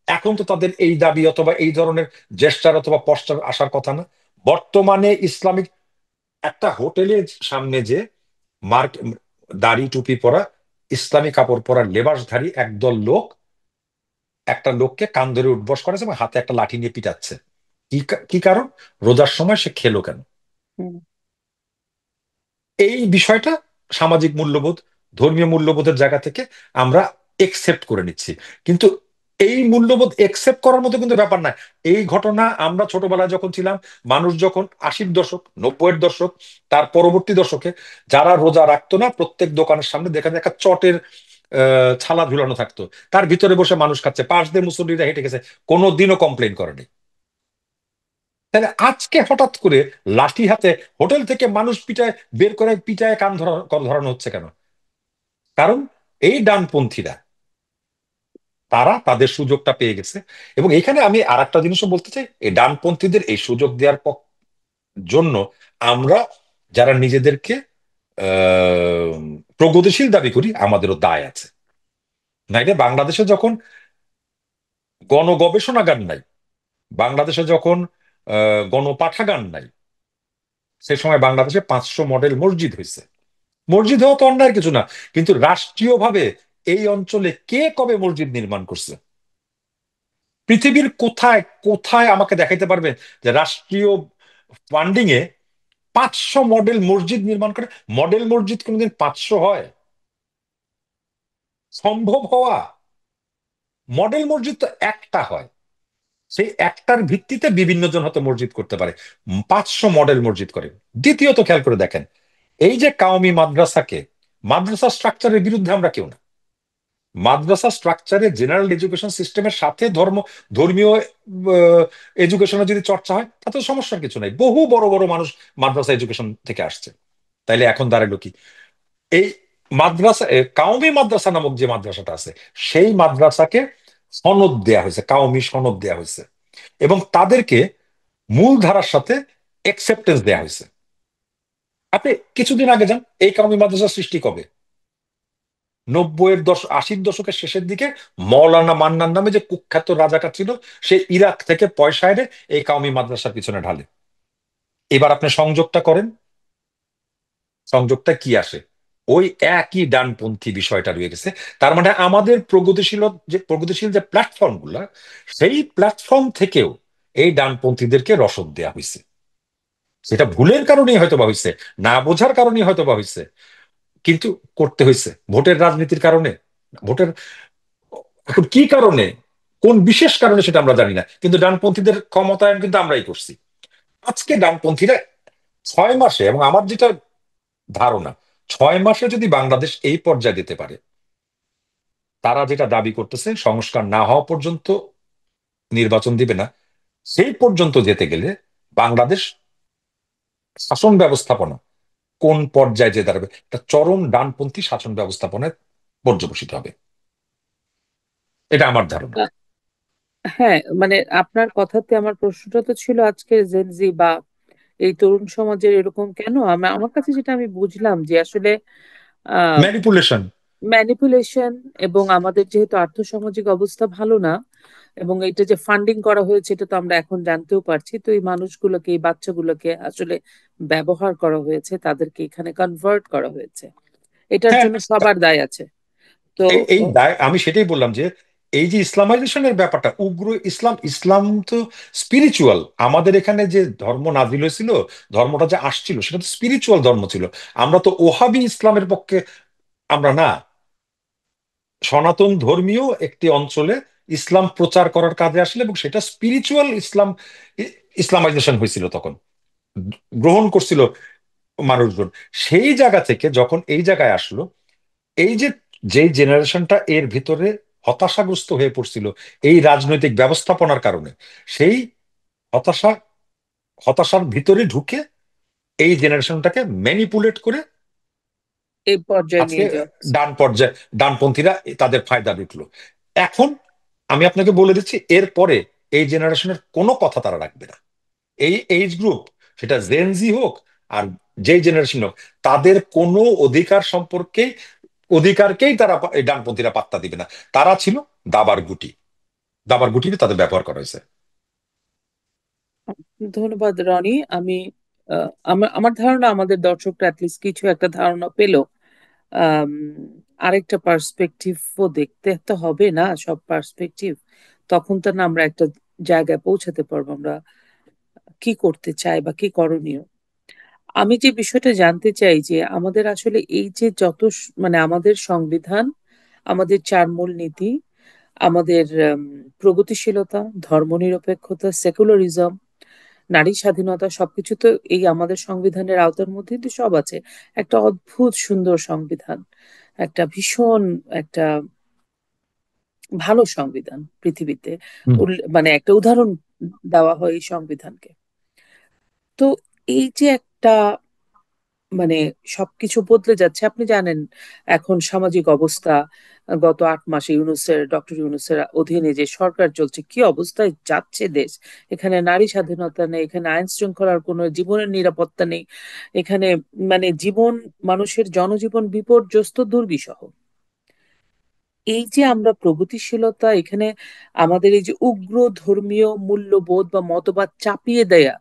এখন তো তাদের এই দাবি অথবা এই ধরনের জেস্টার অথবা পশ্চার আসার কথা না। বর্তমানে ইসলামিক একটা হোটেলের সামনে যে মার্ক দাড়ি টুপি পরা, ইসলামী কাপড় পরা লেবাসধারী একদল লোক একটা লোককে কান ধরে উঠবস করেছে এবং হাতে একটা লাঠি নিয়ে পিটাচ্ছে। কি কারণ? রোজার সময় সে খেলো কেন? এই বিষয়টা সামাজিক মূল্যবোধ, ধর্মীয় মূল্যবোধের জায়গা থেকে আমরা একসেপ্ট করে নিচ্ছি। কিন্তু এই মূল্যবোধ একসেপ্ট করার মতো কিন্তু ব্যাপার না। এই ঘটনা আমরা ছোটবেলায় যখন ছিলাম, মানুষ যখন 80-র দশক, 90-এর দশক, তার পরবর্তী দশকে যারা রোজা রাখতো না, প্রত্যেক দোকানের সামনে দেখা যায় একটা চটের ছালা ঝুলানো থাকতো, তার ভিতরে বসে মানুষ খাচ্ছে, পাশ দিয়ে মুসল্লিরা হেঁটে গেছে, কোনোদিনও কমপ্লেন করেনি। তাহলে আজকে হঠাৎ করে লাঠি হাতে হোটেল থেকে মানুষ পিটায় বের করে পিটায় ধরানো হচ্ছে কেন? কারণ এই ডানপন্থীরা, তারা তাদের সুযোগটা পেয়ে গেছে। এবং এখানে আমি আর একটা জিনিসও বলতে চাই, এই ডানপন্থীদের এই সুযোগ দেওয়ার জন্য আমরা যারা নিজেদেরকে আহ প্রগতিশীল দাবি করি, আমাদেরও দায় আছে। নাইলে বাংলাদেশে যখন গণগবেষণাগার নাই, বাংলাদেশে যখন গণপাঠাগার নাই, সে সময় বাংলাদেশে 500 মডেল মসজিদ হয়েছে। মসজিদ হওয়া তো অন্যায়ের কিছু না, কিন্তু রাষ্ট্রীয়ভাবে এই অঞ্চলে কে কবে মসজিদ নির্মাণ করছে? পৃথিবীর কোথায় কোথায় আমাকে দেখাইতে পারবে যে রাষ্ট্রীয় ফান্ডিং এ 500 মডেল মসজিদ নির্মাণ করে? মডেল মসজিদ কোনোদিন 500 হয়? সম্ভব হওয়া? মডেল মসজিদ তো একটা হয়, সেই একটার ভিত্তিতে বিভিন্ন জন হয়তো মসজিদ করতে পারে। 500 মডেল মসজিদ করে। দ্বিতীয়ত খেয়াল করে দেখেন, এই যে কাওমি মাদ্রাসাকে, মাদ্রাসা স্ট্রাকচারের বিরুদ্ধে আমরা কেউ না। মাদ্রাসা স্ট্রাকচারে জেনারেল এডুকেশন সিস্টেমের সাথে ধর্মীয় এডুকেশনের যদি চর্চা হয়, তাতে তো সমস্যার কিছু নাই। বহু বড় বড় মানুষ মাদ্রাসা এডুকেশন থেকে আসছে। তাইলে এখন দাঁড়ালো কি? এই মাদ্রাসা কাউমি মাদ্রাসা নামক যে মাদ্রাসাটা আছে, সেই মাদ্রাসাকে সনদ দেয়া হয়েছে, কাউমি সনদ দেয়া হয়েছে, এবং তাদেরকে মূল ধারার সাথে একসেপ্টেন্স দেয়া হয়েছে। আপনি কিছুদিন আগে যান, এই কাউমি মাদ্রাসার সৃষ্টি কবে? 80-র দশকের শেষের দিকে মৌলানা মান্নান নামে যে কুখ্যাত রাজাটা ছিল, সে ইরাক থেকে পয়সা এনে এই কাউমি মাদ্রাসার পিছনে ঢালে। এবার আপনি সংযোগটা করেন, সংযোগটা কি আসে? ওই একই ডানপন্থী বিষয়টা রয়ে গেছে। তার মানে আমাদের প্রগতিশীল যে প্ল্যাটফর্ম গুলা, সেই প্ল্যাটফর্ম থেকেও এই ডানপন্থীদেরকে রসদ দেয়া হয়েছে। সেটা ভুলের কারণেই হয়তো বা হয়েছে, না বোঝার কারণেই হয়তো বা হয়েছে, কিন্তু করতে হয়েছে ভোটের রাজনীতির কারণে। ভোটের এখন কি কারণে, কোন বিশেষ কারণে সেটা আমরা জানি না, কিন্তু ডানপন্থীদের ক্ষমতায়ন কিন্তু আমরাই করছি। আজকে ডানপন্থীরা 6 মাসে, এবং আমার যেটা ধারণা, 6 মাসে যদি বাংলাদেশ এই পর্যায়ে যেতে পারে, তারা যেটা দাবি করতেছে সংস্কার না হওয়া পর্যন্ত নির্বাচন দিবে না, সেই পর্যন্ত যেতে গেলে বাংলাদেশ শাসন ব্যবস্থাপনা কোন পর্যায়ে যে দাঁড়াবে, একটা চরম ডানপন্থী শাসন ব্যবস্থাপনায় পর্যবসিত হবে। এটা আমার ধারণা। আহ, হ্যাঁ, মানে আপনার কথাতে আমার প্রশ্নটা তো ছিল আজকের জেনজি বা এই তরুণ সমাজের এরকম কেন। আমার আমার কাছে যেটা আমি বুঝলাম যে আসলে আহ ম্যানিপুলেশন। ম্যানিপুলেশন, এবং আমাদের যেহেতু আর্থসামাজিক অবস্থা ভালো না, এবং এটা যে ফান্ডিং করা হয়েছে এটা তো আমরা এখন জানতেও পারছি, তো এই মানুষগুলোকে, এই বাচ্চাগুলোকে আসলে ব্যবহার করা হয়েছে, তাদেরকে এখানে কনভার্ট করা হয়েছে। এটার হ্যাঁ, জন্য সবার দায় আছে। তো এই এই আমি সেটাই বললাম যে এই যে ইসলামাইজেশনের ব্যাপারটা, উগ্র ইসলাম, ইসলাম তো স্পিরিচুয়াল। আমাদের এখানে যে ধর্ম নাজিল হয়েছিল, ধর্মটা যে আসছিল সেটা তো স্পিরিচুয়াল ধর্ম ছিল। আমরা তো ওহাবি ইসলামের পক্ষে আমরা না। সনাতন ধর্মীয় একটি অঞ্চলে ইসলাম প্রচার করার কাজে আসলে, এবং সেটা স্পিরিচুয়াল ইসলাম, ইসলামাইজেশন হয়েছিল তখন, গ্রহণ করছিল মানুষজন। সেই জায়গা থেকে যখন এই জায়গায় আসলো, এই যে যেই জেনারেশনটা এর ভিতরে হতাশাগ্রস্ত হয়ে পড়ছিল এই রাজনৈতিক ব্যবস্থাপনার কারণে, সেই হতাশা হতাশার ভিতরে ঢুকে এই জেনারেশনটাকে ম্যানিপুলেট করে এই পর্যায়ে আজকে নিয়ে যাওয়া হচ্ছে। ডান পর্যায়ে ডানপন্থীরা তাদের ফায়দা লুটলো। এখন আমি আপনাকে বলে দিচ্ছি, এরপরে এই জেনারেশনের কোনো কথা তারা রাখবে না। এই এইজ গ্রুপ, সেটা জেনজি হোক আর যেই জেনারেশন হোক, তাদের কোনো অধিকার সম্পর্কেই, অধিকারকেই তারা এই ডানপন্থীরা পাত্তা দিবে না। তারা ছিল দাবার গুটি, দাবার গুটি তাদের ব্যবহার করা হয়েছে। ধন্যবাদ রনি। আমি আমার আমার ধারণা আমাদের দর্শকরা অ্যাটলিস্ট কিছু একটা ধারণা পেলো। আম, আরেকটা পার্সপেক্টিভও দেখতে তো হবে না, সব পার্সপেক্টিভ, তখন তো না আমরা একটা জায়গায় পৌঁছাতে পারবো আমরা কি করতে চাই বা কি করণীয়। আমি যে বিষয়টা জানতে চাই যে আমাদের আসলে এই যে যত মানে আমাদের সংবিধান, আমাদের চার মূলনীতি, আমাদের প্রগতিশীলতা, ধর্মনিরপেক্ষতা, সেকুলারিজম, নারী স্বাধীনতা, সবকিছু তো এই আমাদের সংবিধানের আওতার মধ্যে তো সব আছে। একটা অদ্ভুত সুন্দর সংবিধান, একটা ভীষণ একটা ভালো সংবিধান পৃথিবীতে। হুম। মানে একটা উদাহরণ দেওয়া হয় এই সংবিধানকে। তো এই যে একটা মানে সবকিছু বদলে যাচ্ছে, আপনি জানেন এখন সামাজিক অবস্থা, গত 8 মাসে ডক্টর ইউনূসের অধীনে যে সরকার চলছে, কি অবস্থায় যাচ্ছে দেশ। এখানে নারী স্বাধীনতা নেই, এখানে আইন শৃঙ্খলার কোনো, জীবনের নিরাপত্তা নেই, এখানে মানে জীবন, মানুষের জনজীবন বিপর্যস্ত, দুর্বিষহ। এই যে আমরা প্রগতিশীলতা, এখানে আমাদের এই যে উগ্র ধর্মীয় মূল্যবোধ বা মতবাদ চাপিয়ে দেয়া,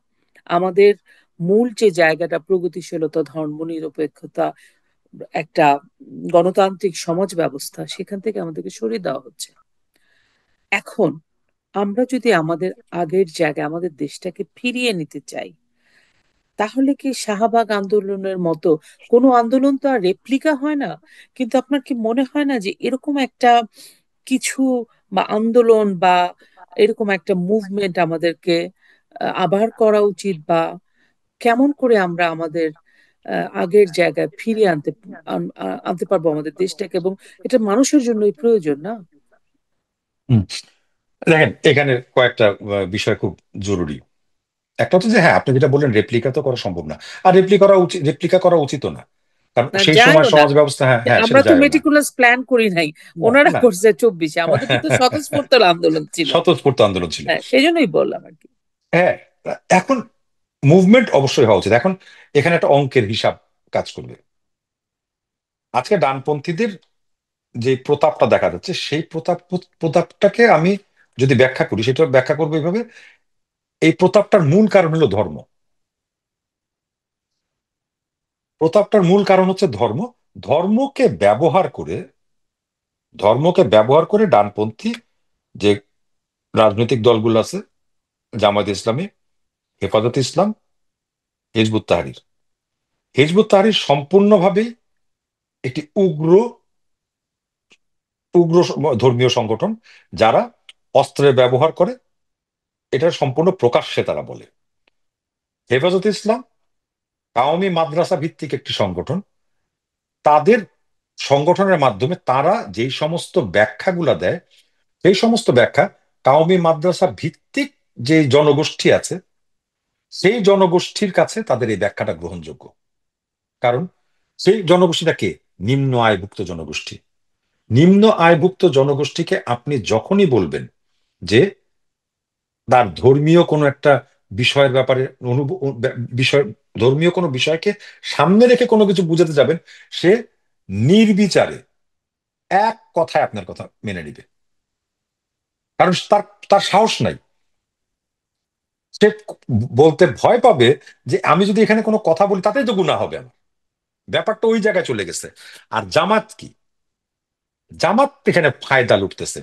আমাদের মূল যে জায়গাটা প্রগতিশীলতা, ধর্মনিরপেক্ষতা, একটা গণতান্ত্রিক সমাজ ব্যবস্থা, সেখান থেকে আমাদেরকে সরিয়ে দেওয়া হচ্ছে। এখন আমরা যদি আমাদের আগের জায়গায় আমাদের দেশটাকে ফিরিয়ে নিতে চাই, তাহলে কি শাহবাগ আন্দোলনের মতো কোনো আন্দোলন তো আর রেপ্লিকা হয় না, কিন্তু আপনার কি মনে হয় না যে এরকম একটা কিছু বা আন্দোলন বা এরকম একটা মুভমেন্ট আমাদেরকে আবার করা উচিত? বা কেমন করে আমরা আমাদের আগের জায়গায় ফিরিয়ে আনতে পারবো আমাদের দেশটাকে, এবং এটা মানুষের জন্যই প্রয়োজন না? হুম। দেখেন, এখানে কয়েকটা বিষয় খুব জরুরি। একটা হচ্ছে যে হ্যাঁ, আপনি যেটা বললেন, রেপ্লিকা তো করা সম্ভব না। আর রেপ্লিকা করা উচিত না, কারণ না, সেই সময় যায়ও না। সমাজ ব্যবস্থা, হ্যাঁ হ্যাঁ, আমরা সেটা তো যায় না। মেটিকুলাস প্ল্যান করি নাই, না ওনারা না। করছে 24-এ, আমাদের তো স্বতঃস্ফূর্ত আন্দোলন ছিল। স্বতঃস্ফূর্ত আন্দোলন ছিল। হ্যাঁ, সেই জন্যই বললাম আর কি। হ্যাঁ। এখন মুভমেন্ট অবশ্যই হওয়া উচিত। এখন এখানে একটা অঙ্কের হিসাব কাজ করবে। আজকে ডানপন্থীদের যে প্রতাপটা দেখা যাচ্ছে, সেই প্রতাপটাকে আমি যদি ব্যাখ্যা করি, সেটা ব্যাখ্যা করবো এইভাবে: এই প্রতাপটার মূল কারণ হলো ধর্ম। প্রতাপটার মূল কারণ হচ্ছে ধর্ম। ধর্মকে ব্যবহার করে, ধর্মকে ব্যবহার করে ডানপন্থী যে রাজনৈতিক দলগুলো আছে, জামায়াত ইসলামী, হেফাজত ইসলাম, হিজবুত তাহরির, হিজবুত তাহরির সম্পূর্ণভাবেই একটি উগ্র উগ্র ধর্মীয় সংগঠন, যারা অস্ত্রের ব্যবহার করে, এটা সম্পূর্ণ প্রকাশ্যে তারা বলে। হেফাজত ইসলাম কাওমি মাদ্রাসা ভিত্তিক একটি সংগঠন। তাদের সংগঠনের মাধ্যমে তারা যেই সমস্ত ব্যাখ্যাগুলা দেয়, সেই সমস্ত ব্যাখ্যা কাওমি মাদ্রাসা ভিত্তিক যে জনগোষ্ঠী আছে, সেই জনগোষ্ঠীর কাছে তাদের এই ব্যাখ্যাটা গ্রহণযোগ্য। কারণ সেই জনগোষ্ঠীটা কে? নিম্ন আয়ভুক্ত জনগোষ্ঠী। নিম্ন আয়ভুক্ত জনগোষ্ঠীকে আপনি যখনই বলবেন যে তার ধর্মীয় কোনো একটা বিষয়ের ব্যাপারে বিষয়, ধর্মীয় কোনো বিষয়কে সামনে রেখে কোনো কিছু বুঝাতে যাবেন, সে নির্বিচারে এক কথায় আপনার কথা মেনে নিবে, কারণ তার তার সাহস নাই। সে বলতে ভয় পাবে যে আমি যদি এখানে কোনো কথা বলি তাতেই তো গুনাহ হবে আমার। ব্যাপারটা ওই জায়গায় চলে গেছে। আর জামাত কি? জামাত এখানে ফায়দা লুটতেছে,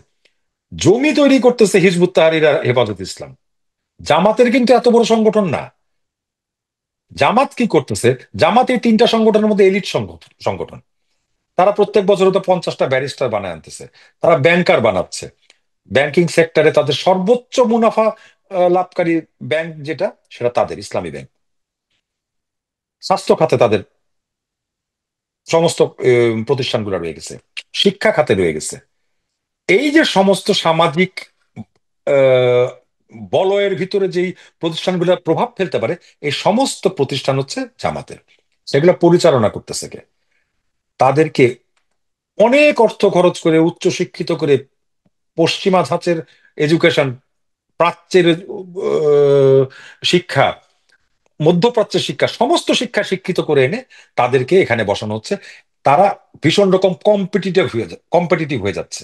জমি তৈরি করতেছে হিজবুত তাহরির আর হেফাজত ইসলাম। জামাতের কিন্তু এত বড় সংগঠন না। জামাত কি করতেছে? জামাত এই তিনটা সংগঠনের মধ্যে এলিট সংগঠন। তারা প্রত্যেক বছর তো 50টা ব্যারিস্টার বানায় আনতেছে, তারা ব্যাংকার বানাচ্ছে। ব্যাংকিং সেক্টরে তাদের সর্বোচ্চ মুনাফা লাভকারী ব্যাংক যেটা, সেটা তাদের ইসলামী ব্যাংক। স্বাস্থ্য খাতে তাদের সমস্ত প্রতিষ্ঠানগুলো রয়ে গেছে, শিক্ষা খাতে রয়ে গেছে। এই যে সমস্ত সামাজিক আহ, বলয়ের ভিতরে যেই প্রতিষ্ঠানগুলো প্রভাব ফেলতে পারে, এই সমস্ত প্রতিষ্ঠান হচ্ছে জামাতের। সেগুলো পরিচালনা করতেছে কে? তাদেরকে অনেক অর্থ খরচ করে উচ্চ শিক্ষিত করে, পশ্চিমা ধাঁচের এডুকেশন, প্রাচ্যের শিক্ষা, মধ্যপ্রাচ্যের শিক্ষা, সমস্ত শিক্ষা শিক্ষিত করে এনে তাদেরকে এখানে বসানো হচ্ছে। তারা ভীষণ রকম কম্পিটিটিভ হয়ে যাচ্ছে।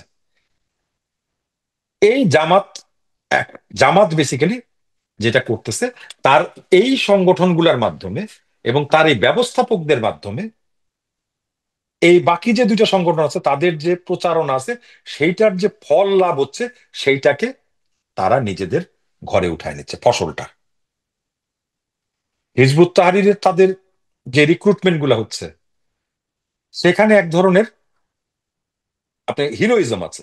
এই জামাত, জামাত বেসিক্যালি যেটা করতেছে, তার এই সংগঠনগুলোর মাধ্যমে এবং তার এই ব্যবস্থাপকদের মাধ্যমে এই বাকি যে দুইটা সংগঠন আছে তাদের যে প্রচারণা আছে, সেইটার যে ফল লাভ হচ্ছে, সেইটাকে তারা নিজেদের ঘরে উঠায় নিচ্ছে ফসলটা। হিজবুত তাহরীরের তাদের যে রিক্রুটমেন্ট গুলা হচ্ছে, সেখানে এক ধরনের আপনার হিরোইজম আছে।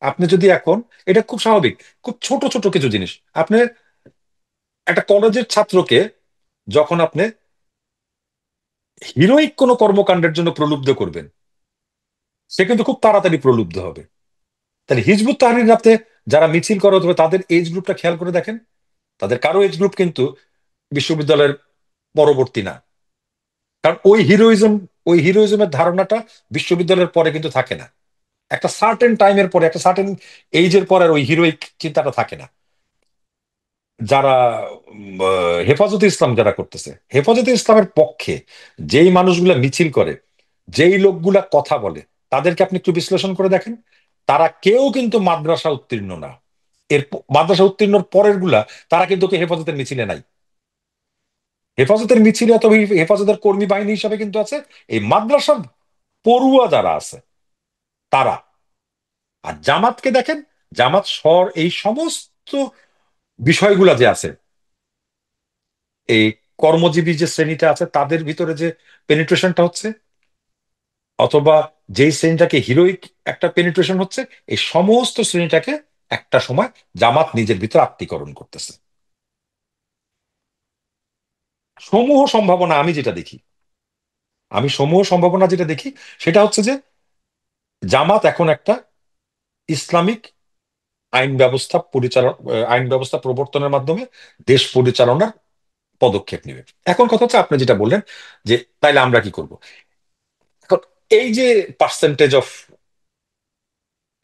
আপনি যদি এখন, এটা খুব স্বাভাবিক, খুব ছোট ছোট কিছু জিনিস, আপনি একটা কলেজের ছাত্রকে যখন আপনি হিরোইক কোনো কর্মকাণ্ডের জন্য প্রলুব্ধ করবেন, সে কিন্তু খুব তাড়াতাড়ি প্রলুব্ধ হবে। তাহলে হিজবুত তাহরীর রাতে যারা মিছিল করে, অথবা তাদের এজ গ্রুপটা খেয়াল করে দেখেন, তাদের কারো এজ গ্রুপ কিন্তু বিশ্ববিদ্যালয়ের পরবর্তী না। কারণ ওই হিরোইজমের ধারণাটা বিশ্ববিদ্যালয়ের পরে কিন্তু থাকে না। একটা সার্টেন টাইমের পরে, একটা সার্টেন এইজের পরে আর ওই হিরোইক চিন্তাটা থাকে না। যারা হেফাজতে ইসলাম যারা করতেছে, হেফাজতে ইসলামের পক্ষে যেই মানুষগুলা মিছিল করে, যেই লোকগুলা কথা বলে, তাদেরকে আপনি একটু বিশ্লেষণ করে দেখেন, তারা কেউ কিন্তু মাদ্রাসা উত্তীর্ণ না। মাদ্রাসা উত্তীর্ণর পরের গুলা, তারা কিন্তু হেফাজতের মিছিলে নাই। হেফাজতের মিছিলে অথবা হেফাজতের কর্মী বাহিনী হিসাবে কিন্তু আছে এই মাদ্রাসার পড়ুয়া যারা আছে, তারা। আর জামাতকে দেখেন, জামাত এই সমস্ত বিষয়গুলা যে আছে, এই কর্মজীবী যে শ্রেণীটা আছে তাদের ভিতরে যে পেনিট্রেশনটা হচ্ছে, অথবা যেই শ্রেণীটাকে হিরোইক একটা পেনিট্রেশন হচ্ছে, এই সমস্ত শ্রেণীটাকে একটা সময় জামাত নিজের ভিতরে আত্মীকরণ করতেছে। সমূহ সম্ভাবনা আমি যেটা দেখি, আমি সমূহ সম্ভাবনা যেটা দেখি, সেটা হচ্ছে যে জামাত এখন একটা ইসলামিক আইন ব্যবস্থা প্রবর্তনের মাধ্যমে দেশ পরিচালনার পদক্ষেপ নেবে। এখন কথা হচ্ছে আপনি যেটা বললেন যে তাইলে আমরা কি করব। এখন এই যে পার্সেন্টেজ অফ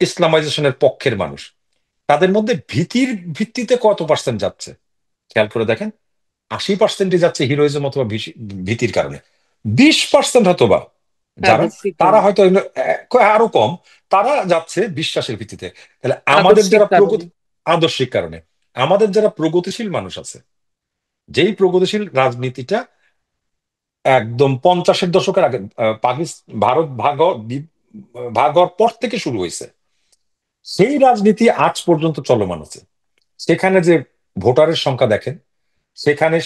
ইসলামাইজেশনের পক্ষের মানুষ, তাদের মধ্যে ভীতির ভিত্তিতে কত পার্সেন্ট যাচ্ছে খেয়াল করে দেখেন। 80% যাচ্ছে হিরোইজম অথবা ভীতির কারণে। 20% হয়তো বা যারা, আদর্শিক তারা কারণে। হয়তো আরো কম, তারা যাচ্ছে বিশ্বাসের ভিত্তিতে। তাহলে আমাদের আদর্শিক যারা কারণে। আদর্শিক কারণে, আমাদের যারা প্রগতিশীল মানুষ আছে, যেই প্রগতিশীল রাজনীতিটা একদম 50-এর দশকের আগে ভারত ভাগ হওয়ার পর থেকে শুরু হয়েছে, সেই রাজনীতি আজ পর্যন্ত চলমান আছে। সেখানে যে ভোটারের সংখ্যা দেখেন, সেখানে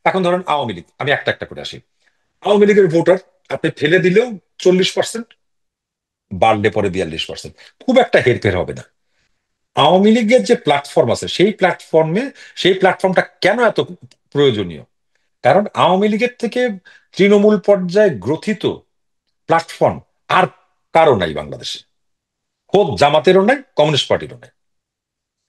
এখন ধরেন আওয়ামী লীগ, আমি একটা একটা করে আসি। আওয়ামী লীগের ভোটার আপনি ফেলে দিলেও 40%, বাড়লে পরে 42%, খুব একটা হেরফের হবে না। আওয়ামী লীগের যে প্ল্যাটফর্ম আছে, সেই প্ল্যাটফর্মটা কেন এত প্রয়োজনীয়? কারণ আওয়ামী লীগের থেকে তৃণমূল পর্যায়ে গ্রথিত প্ল্যাটফর্ম আর কারো নাই বাংলাদেশে। হোক জামাতেরও নাই, কমিউনিস্ট পার্টিরও নাই।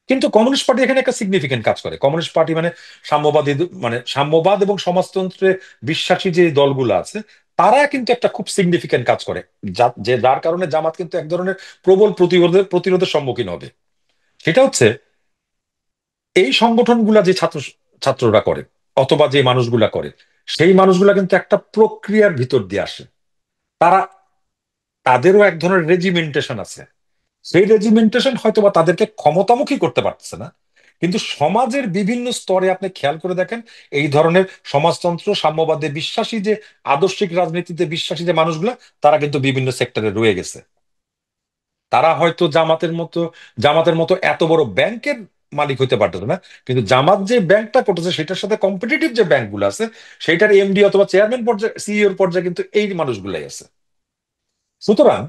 কিন্তু কমিউনিস্ট পার্টি এখানে একটা সিগনিফিকেন্ট কাজ করে। কমিউনিস্ট পার্টি মানে সাম্যবাদী, মানে সাম্যবাদ এবং সমাজতন্ত্রে বিশ্বাসী যে দলগুলো আছে, তারা কিন্তু একটা খুব সিগনিফিকেন্ট কাজ করে, যার কারণে জামাত কিন্তু এক ধরনের প্রবল প্রতিরোধের সম্মুখীন হবে। সেটা হচ্ছে এই সংগঠনগুলা যে ছাত্ররা করে, অথবা যে মানুষগুলা করে, সেই মানুষগুলা কিন্তু একটা প্রক্রিয়ার ভিতর দিয়ে আসে। তারা তাদেরও এক ধরনের রেজিমেন্টেশন আছে। সেই রেজিমেন্টেশন হয়তো বা তাদেরকে ক্ষমতামুখী করতে পারতেছে না, কিন্তু সমাজের বিভিন্ন স্তরে আপনি খেয়াল করে দেখেন, এই ধরনের সমাজতন্ত্র সাম্যবাদে বিশ্বাসী যে, আদর্শিক রাজনীতিতে বিশ্বাসী যে মানুষগুলা, তারা কিন্তু বিভিন্ন সেক্টরে রয়ে গেছে। তারা হয়তো জামাতের মতো এত বড় ব্যাংকের মালিক হতে পারতো না, কিন্তু জামাত যে ব্যাংকটা করতেছে সেটার সাথে কম্পিটিটিভ যে ব্যাংকগুলো আছে, সেটার এমডি অথবা চেয়ারম্যান পর্যায়ে, সিইওর পর্যায়ে কিন্তু এই মানুষগুলাই আছে। সুতরাং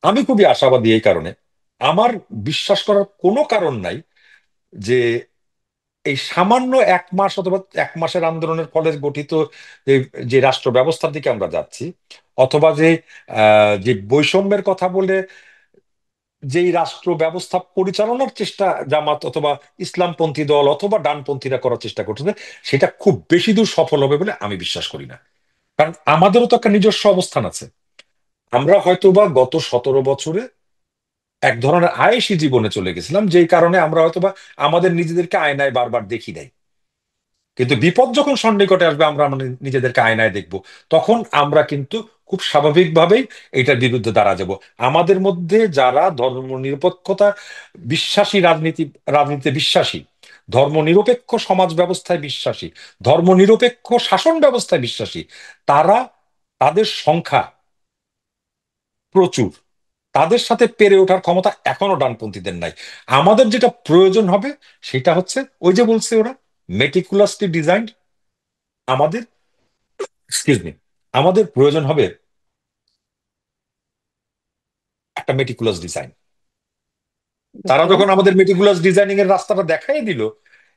আমি খুবই আশাবাদী এই কারণে, আমার বিশ্বাস করার কোনো কারণ নাই যে এই সামান্য 1 মাস অথবা 1 মাসের আন্দোলনের ফলে গঠিত যে যে রাষ্ট্র ব্যবস্থার দিকে আমরা যাচ্ছি, অথবা যে বৈষম্যের কথা বলে যেই রাষ্ট্র ব্যবস্থা পরিচালনার চেষ্টা জামাত অথবা ইসলামপন্থী দল অথবা ডানপন্থীরা করার চেষ্টা করতেছে, সেটা খুব বেশি দূর সফল হবে বলে আমি বিশ্বাস করি না। কারণ আমাদেরও তো একটা নিজস্ব অবস্থান আছে। আমরা হয়তোবা গত 17 বছরে এক ধরনের আয়েশি জীবনে চলে গেছিলাম, যেই কারণে আমরা হয়তোবা আমাদের নিজেদেরকে আয়নায় বারবার দেখি নাই। কিন্তু বিপদ যখন সন্নিকটে আসবে, আমরা আমাদের নিজেদেরকে আয়নায় দেখব, তখন আমরা কিন্তু খুব স্বাভাবিকভাবেই এটার বিরুদ্ধে দাঁড়া যাব। আমাদের মধ্যে যারা ধর্মনিরপেক্ষতা বিশ্বাসী, রাজনীতিতে বিশ্বাসী, ধর্মনিরপেক্ষ সমাজ ব্যবস্থায় বিশ্বাসী, ধর্মনিরপেক্ষ শাসন ব্যবস্থায় বিশ্বাসী, তারা, তাদের সংখ্যা প্রচুর, তাদের সাথে পেরে ওঠার ক্ষমতা এখনো ডানপন্থীদের নাই। আমাদের যেটা প্রয়োজন হবে সেটা হচ্ছে, ওই যে বলছে ওরা, মেটিকুলাসলি ডিজাইন। আমাদের, এক্সকিউজ মি, আমাদের প্রয়োজন হবে একটা মেটিকুলাস ডিজাইন। তারা ওকে। যখন আমাদের মেটিকুলাস ডিজাইনিং এর রাস্তাটা দেখাই দিল,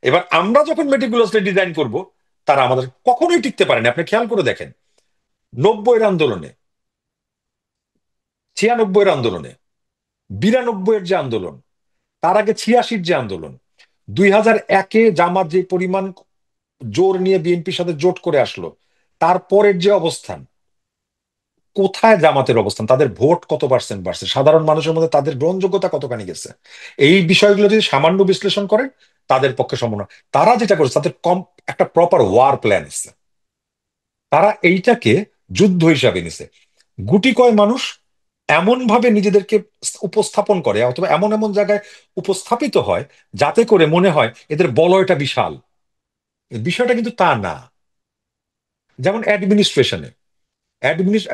এবার আমরা যখন মেটিকুলাসলি ডিজাইন করব, তারা আমাদের কখনোই টিকতে পারেনি। আপনি খেয়াল করে দেখেন, 90-এর আন্দোলনে, 96-এর আন্দোলনে, 92-এর যে আন্দোলন, তার আগে 86-র যে আন্দোলন, 2001-এ জামাত যে পরিমাণ জোর নিয়ে বিএনপির সাথে জোট করে আসলো, তারপরের যে অবস্থান, কোথায় জামাতের অবস্থান, তাদের ভোট কত পার্সেন্ট বাড়ছে, সাধারণ মানুষের মধ্যে তাদের গ্রহণযোগ্যতা কতখানি গেছে, এই বিষয়গুলো যদি সামান্য বিশ্লেষণ করেন, তাদের পক্ষে সম্ভব না। তারা যেটা করেছে, তাদের কম একটা প্রপার ওয়ার প্ল্যান আছে। তারা এইটাকে যুদ্ধ হিসাবে নিছে। গুটি কয় মানুষ এমন ভাবে নিজেদেরকে উপস্থাপন করে, অথবা এমন এমন জায়গায় উপস্থাপিত হয়, যাতে করে মনে হয় এদের বলয়টা বিশাল। বিষয়টা কিন্তু তা না। যেমন অ্যাডমিনিস্ট্রেশনে,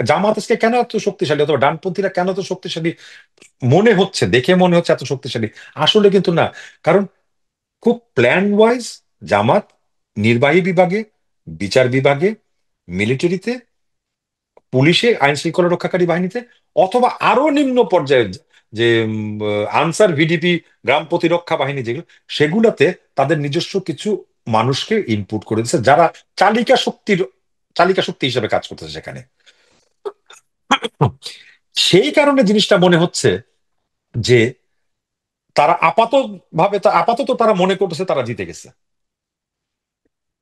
জামাত আজকে কেন এত শক্তিশালী, অথবা ডানপন্থীরা কেন এত শক্তিশালী মনে হচ্ছে, দেখে মনে হচ্ছে এত শক্তিশালী, আসলে কিন্তু না। কারণ খুব প্ল্যান ওয়াইজ জামাত নির্বাহী বিভাগে, বিচার বিভাগে, মিলিটারিতে, পুলিশে, আইন শৃঙ্খলা রক্ষাকারী বাহিনীতে, অথবা আরো নিম্ন পর্যায়ে যে আনসার ভিডিপি, গ্রাম প্রতিরক্ষা বাহিনী যেগুলো, সেগুলাতে তাদের নিজস্ব কিছু মানুষকে ইনপুট করে দিচ্ছে, যারা চালিকা শক্তির চালিকা শক্তি হিসেবে কাজ করতেছে সেখানে। সেই কারণে জিনিসটা মনে হচ্ছে যে তারা আপাতত তারা মনে করতেছে তারা জিতে গেছে।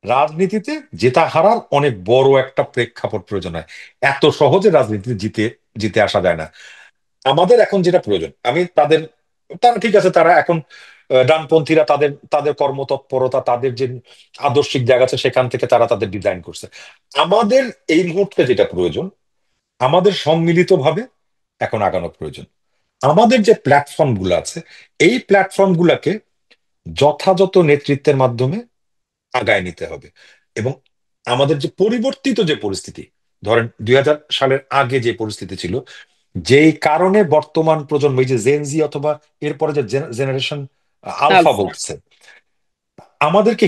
রাজনীতিতে জেতা হারার অনেক বড় একটা প্রেক্ষাপট প্রয়োজন হয়। এত সহজে রাজনীতিতে জিতে জিতে আসা যায় না। আমাদের এখন যেটা প্রয়োজন, তারা ঠিক আছে, তারা এখন ডানপন্থীরা তাদের তাদের কর্মতৎপরতা, তাদের যে আদর্শিক জায়গা আছে, সেখান থেকে তারা তাদের ডিজাইন করছে। আমাদের এই মুহূর্তে যেটা প্রয়োজন, আমাদের সম্মিলিতভাবে এখন আগানো প্রয়োজন। আমাদের যে প্ল্যাটফর্ম গুলো আছে, এই প্ল্যাটফর্ম গুলাকে যথাযথ নেতৃত্বের মাধ্যমে আগায় নিতে হবে। এবং আমাদের যে পরিবর্তিত যে পরিস্থিতি, ধরেন 2000 সালের আগে যে পরিস্থিতি ছিল, যেই কারণে বর্তমান প্রজন্ম, এই যে জেনজি অথবা এরপরে যে জেনারেশন আলফা আলফা। বলছে, আমাদেরকে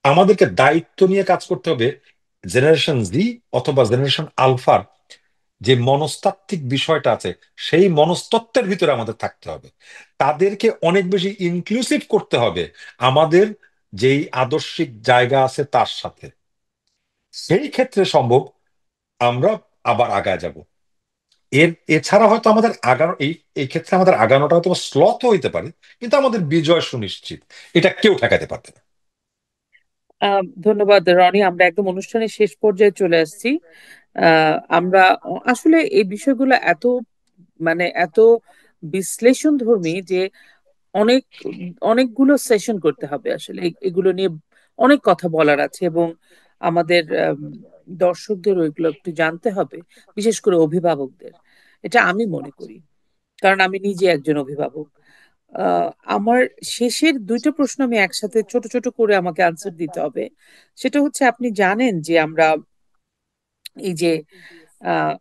আমাদেরকে দায়িত্ব নিয়ে কাজ করতে হবে। জেনারেশন জি অথবা জেনারেশন আলফার যে মনস্তাত্ত্বিক বিষয়টা আছে, সেই মনস্তত্ত্বের ভিতরে আমাদের থাকতে হবে। তাদেরকে অনেক বেশি ইনক্লুসিভ করতে হবে আমাদের যেই আদর্শিক জায়গা আছে তার সাথে। সেই ক্ষেত্রে সম্ভব আমরা আবার আগায় যাব। এছাড়া হয়তো আমাদের আগানো, এই এই ক্ষেত্রে আমাদের আগানোটা হয়তো স্লথ হইতে পারে, কিন্তু আমাদের বিজয় সুনিশ্চিত, এটা কেউ ঠেকাতে পারবে না। ধন্যবাদ রনি, আমরা একদম অনুষ্ঠানের শেষ পর্যায়ে চলে আসছি। আমরা আসলে এই বিষয়গুলো এত, মানে এত বিশ্লেষণ ধর্মী যে অনেক অনেকগুলো সেশন করতে হবে আসলে এগুলো নিয়ে। অনেক কথা বলার আছে, এবং আমাদের দর্শকদের ওইগুলো একটু জানতে হবে, বিশেষ করে অভিভাবকদের। এটা আমি মনে করি, কারণ আমি নিজে একজন অভিভাবক। আহ, আমার শেষের দুইটা প্রশ্ন আমি একসাথে ছোট ছোট করে আমাকে আনসার দিতে হবে। সেটা হচ্ছে, আপনি জানেন যে আমরা এই যে আহ,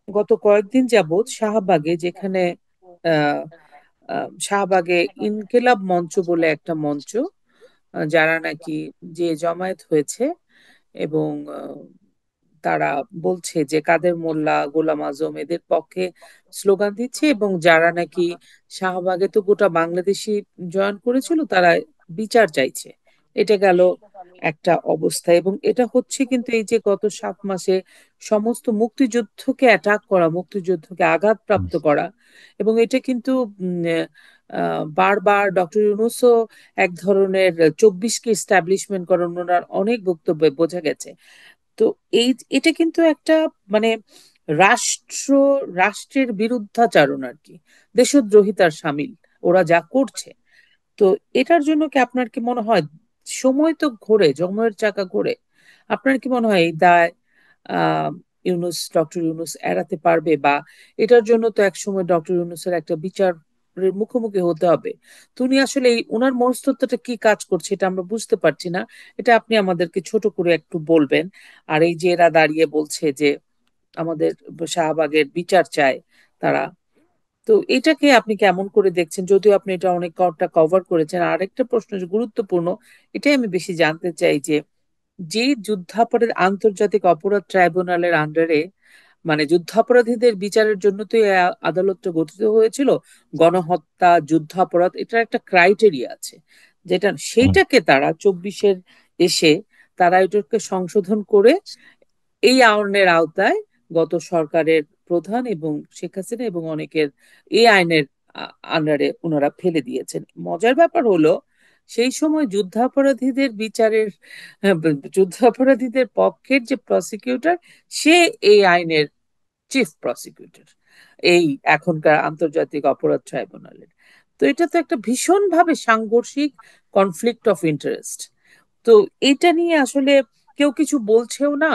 গত কয়েকদিন যাবৎ শাহবাগে, যেখানে আহ, শাহবাগে ইনকিলাব মঞ্চ বলে একটা মঞ্চ, যারা নাকি যে জমায়েত হয়েছে, এবং তারা বলছে যে কাদের মোল্লা, গোলাম আজম এদের পক্ষে স্লোগান দিচ্ছে, এবং যারা নাকি শাহবাগে তো গোটা বাংলাদেশি জয়েন করেছিল, তারা বিচার চাইছে। এটা গেল একটা অবস্থা, এবং এটা হচ্ছে কিন্তু এই যে গত 7 মাসে সমস্ত মুক্তিযুদ্ধকে অ্যাটাক করা, মুক্তিযুদ্ধকে আঘাতপ্রাপ্ত করা। এবং এটা কিন্তু বারবার ডক্টর ইউনূসও এক ধরনের 24কে এস্টাবলিশমেন্ট করার ওনার অনেক বক্তব্যে বোঝা গেছে। তো এই, এটা কিন্তু একটা মানে রাষ্ট্র, রাষ্ট্রের বিরুদ্ধাচারণ আর কি, দেশদ্রোহিতার সামিল ওরা যা করছে। তো এটার জন্য কি আপনার কি মনে হয়, সময় তো ঘোরে, সময়ের চাকা ঘোরে, আপনার কি মনে হয় এই দায় আহ ডক্টর ইউনূস এড়াতে পারবে? বা এটার জন্য তো একসময় ডক্টর ইউনূসের একটা বিচারের মুখোমুখি হতে হবে। তো উনি আসলে ওনার মনস্তত্ত্বটা কি কাজ করছে এটা আমরা বুঝতে পারছি না। এটা আপনি আমাদেরকে ছোট করে একটু বলবেন। আর এই যে এরা দাঁড়িয়ে বলছে যে আমাদের শাহবাগের বিচার চায় তারা, তো এটাকে আপনি কেমন করে দেখছেন? যদিও আপনি এটা অনেকটা কভার করেছেন। আর একটা প্রশ্ন যে গুরুত্বপূর্ণ, এটাই আমি বেশি জানতে চাই, যে যে যুদ্ধাপরাধ আন্তর্জাতিক অপরাধ ট্রাইব্যুনালের আন্ডারে, মানে যুদ্ধাপরাধীদের বিচারের জন্য তো এই আদালতটা গঠিত হয়েছিল, গণহত্যা, যুদ্ধাপরাধ, এটার একটা ক্রাইটেরিয়া আছে, যেটা হুম। সেইটাকে তারা 24-এর এসে তারা এটাকে সংশোধন করে এই আইনের আওতায় গত সরকারের প্রধান এবং শেখ হাসিনা এবং অনেকের এই আইনের আন্ডারে ওনারা ফেলে দিয়েছেন। মজার ব্যাপার হলো, সেই সময় যুদ্ধাপরাধীদের বিচারের, যুদ্ধাপরাধীদের পক্ষের যে প্রসিকিউটর, সে এই আইনের চিফ প্রসিকিউটর এই এখনকার আন্তর্জাতিক অপরাধ ট্রাইব্যুনালের। তো এটা তো একটা ভীষণভাবে সাংঘর্ষিক কনফ্লিক্ট অফ ইন্টারেস্ট। তো এটা নিয়ে আসলে কেউ কিছু বলছেও না,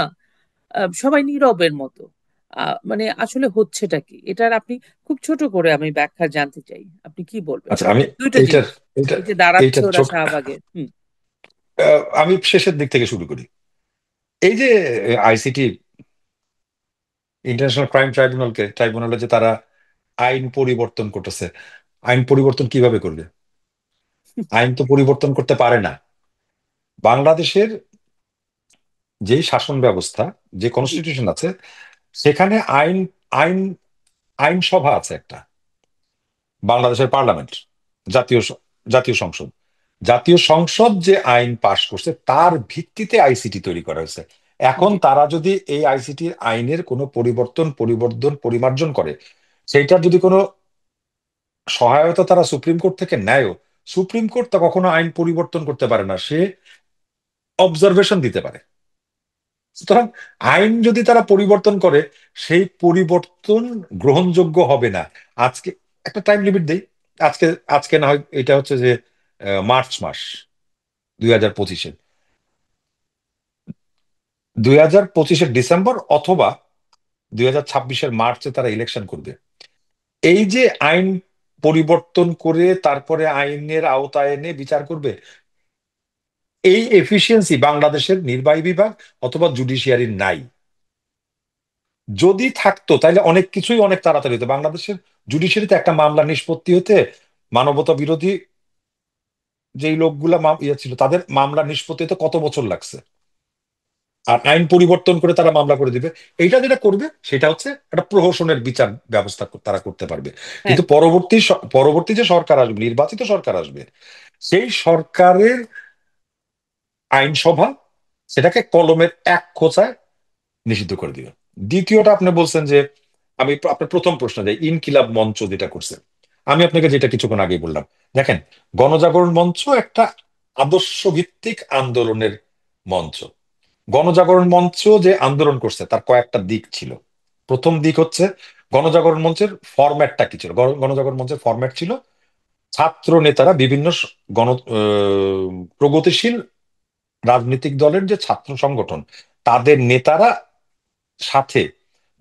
সবাই নীরবের মতো। মানে আসলে হচ্ছেটা কি এটার আপনি খুব ছোট করে আমি ব্যাখ্যা জানতে চাই, আপনি কি বলবেন? আচ্ছা, আমি দুইটা এইটার জিনিস, এইটা এই যে দাঁড়াচ্ছে এইটার ওরা চোখ শাহবাগে। হুম। আমি শেষের দিক থেকে শুরু করি। এই যে আইসিটি, ইন্টারন্যাশনাল ক্রাইম ট্রাইব্যুনালে যে তারা আইন পরিবর্তন করতেছে, আইন পরিবর্তন কিভাবে করবে? আইন তো পরিবর্তন করতে পারে না। বাংলাদেশের যেই শাসন ব্যবস্থা, যে জি। কনস্টিটিউশন আছে, সেখানে আইন আইন আইনসভা আছে একটা, বাংলাদেশের পার্লামেন্ট, জাতীয় জাতীয় সংসদ। জাতীয় সংসদ যে আইন পাশ করছে তার ভিত্তিতে আইসিটি তৈরি করা হয়েছে। এখন জি। তারা যদি এই আইসিটির আইনের কোনো পরিমার্জন করে, সেইটার যদি কোনো সহায়তা তারা সুপ্রিম কোর্ট থেকে নেয়ও, সুপ্রিম কোর্ট তা কখনো আইন পরিবর্তন করতে পারে না, সে অবজারভেশন দিতে পারে। সুতরাং আইন যদি তারা পরিবর্তন করে, সেই পরিবর্তন গ্রহণযোগ্য হবে না। আজকে একটা টাইম লিমিট দেই। আজকে আজকে না হয় এটা হচ্ছে যে মার্চ মাস 2025-এ, 2025-এর ডিসেম্বর অথবা 2026-এর মার্চে তারা ইলেকশন করবে। এই যে আইন পরিবর্তন করে তারপরে আইনের আওতায় এনে বিচার করবে, এই এফিসিয়েন্সি বাংলাদেশের নির্বাহী বিভাগ অথবা জুডিশিয়ারির নাই। যদি থাকতো তাহলে অনেক কিছুই অনেক তাড়াতাড়ি হতো। বাংলাদেশের জুডিশিয়ারিতে একটা মামলা নিষ্পত্তি হতে মানবতা বিরোধী যেই লোকগুলা ইয়ে ছিল, তাদের মামলা নিষ্পত্তি হতে কত বছর লাগছে। আর আইন পরিবর্তন করে তারা মামলা করে দিবে। এইটা যেটা করবে সেটা হচ্ছে একটা প্রহসনের বিচার ব্যবস্থা তারা করতে পারবে। হ্যাঁ। কিন্তু পরবর্তী যে সরকার আসবে, নির্বাচিত সরকার আসবে, সেই সরকারের আইনসভা সেটাকে কলমের এক খোঁচায় নিষিদ্ধ করে দিবে। দ্বিতীয়টা, আপনি বলছেন যে, আমি আপনার প্রথম প্রশ্ন, যে ইনকিলাব মঞ্চ যেটা করছে, আমি আপনাকে যেটা কিছুক্ষণ আগে বললাম, দেখেন, গণজাগরণ মঞ্চ একটা আদর্শ ভিত্তিক আন্দোলনের মঞ্চ। গণজাগরণ মঞ্চ যে আন্দোলন করছে তার কয়েকটা দিক ছিল। প্রথম দিক হচ্ছে, গণজাগরণ মঞ্চের ফরম্যাটটা কি ছিল? গণজাগরণ মঞ্চের ফরম্যাট ছিল, ছাত্র নেতারা বিভিন্ন গণ প্রগতিশীল রাজনৈতিক দলের যে ছাত্র সংগঠন, তাদের নেতারা সাথে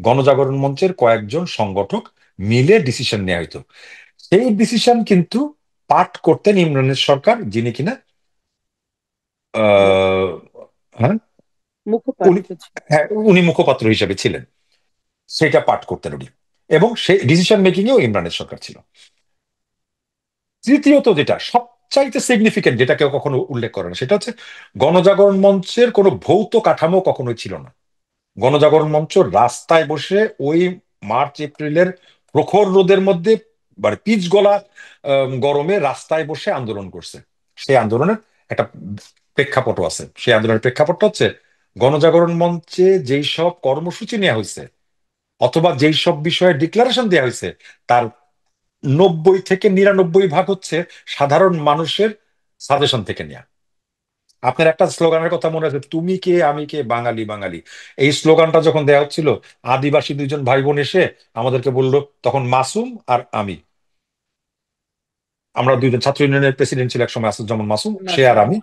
গণজাগরণ মঞ্চের কয়েকজন সংগঠক মিলে ডিসিশন নেওয়া হইতো। সেই ডিসিশন কিন্তু পাঠ করতেন ইমরানের সরকার, যিনি কিনা আহ হ্যাঁ উনি, মুখপাত্র ছিল। হ্যাঁ উনি মুখপাত্র হিসেবে ছিলেন, সেটা পাঠ করতেন উনি। এবং সেই ডিসিশন মেকিং এও ইমরানের সরকার ছিল। তৃতীয়ত যেটা সবচাইতে সিগনিফিকেন্ট, যেটা কেউ কখনো উল্লেখ করে না, সেটা হচ্ছে গণজাগরণ মঞ্চের কোনো ভৌত কাঠামো কখনোই ছিল না। গণজাগরণ মঞ্চ রাস্তায় বসে ওই মার্চ এপ্রিলের প্রখর রোদের মধ্যে, মানে পিচ গলা গরমে রাস্তায় বসে আন্দোলন করছে। সেই আন্দোলনের একটা প্রেক্ষাপটও আছে। সেই আন্দোলনের প্রেক্ষাপটটা হচ্ছে গণজাগরণ মঞ্চে যেই সব কর্মসূচি নেওয়া হয়েছে অথবা যেই সব বিষয়ে ডিক্লারেশন দেওয়া হয়েছে, তার 90 থেকে 99 ভাগ হচ্ছে সাধারণ মানুষের সাজেশন থেকে নেওয়া। আপনার একটা স্লোগানের কথা মনে আছে, তুমি কে আমি কে বাঙালি বাঙালি। এই স্লোগানটা যখন দেওয়া হচ্ছিল, আদিবাসী দুইজন ভাই বোন এসে আমাদেরকে বলল, তখন মাসুম আর আমি, আমরা দুইজন, ছাত্র ইউনিয়নের প্রেসিডেন্ট ছিল একসময় আসাদুজ্জামান মাসুম, সে আর মাসুম। আমি,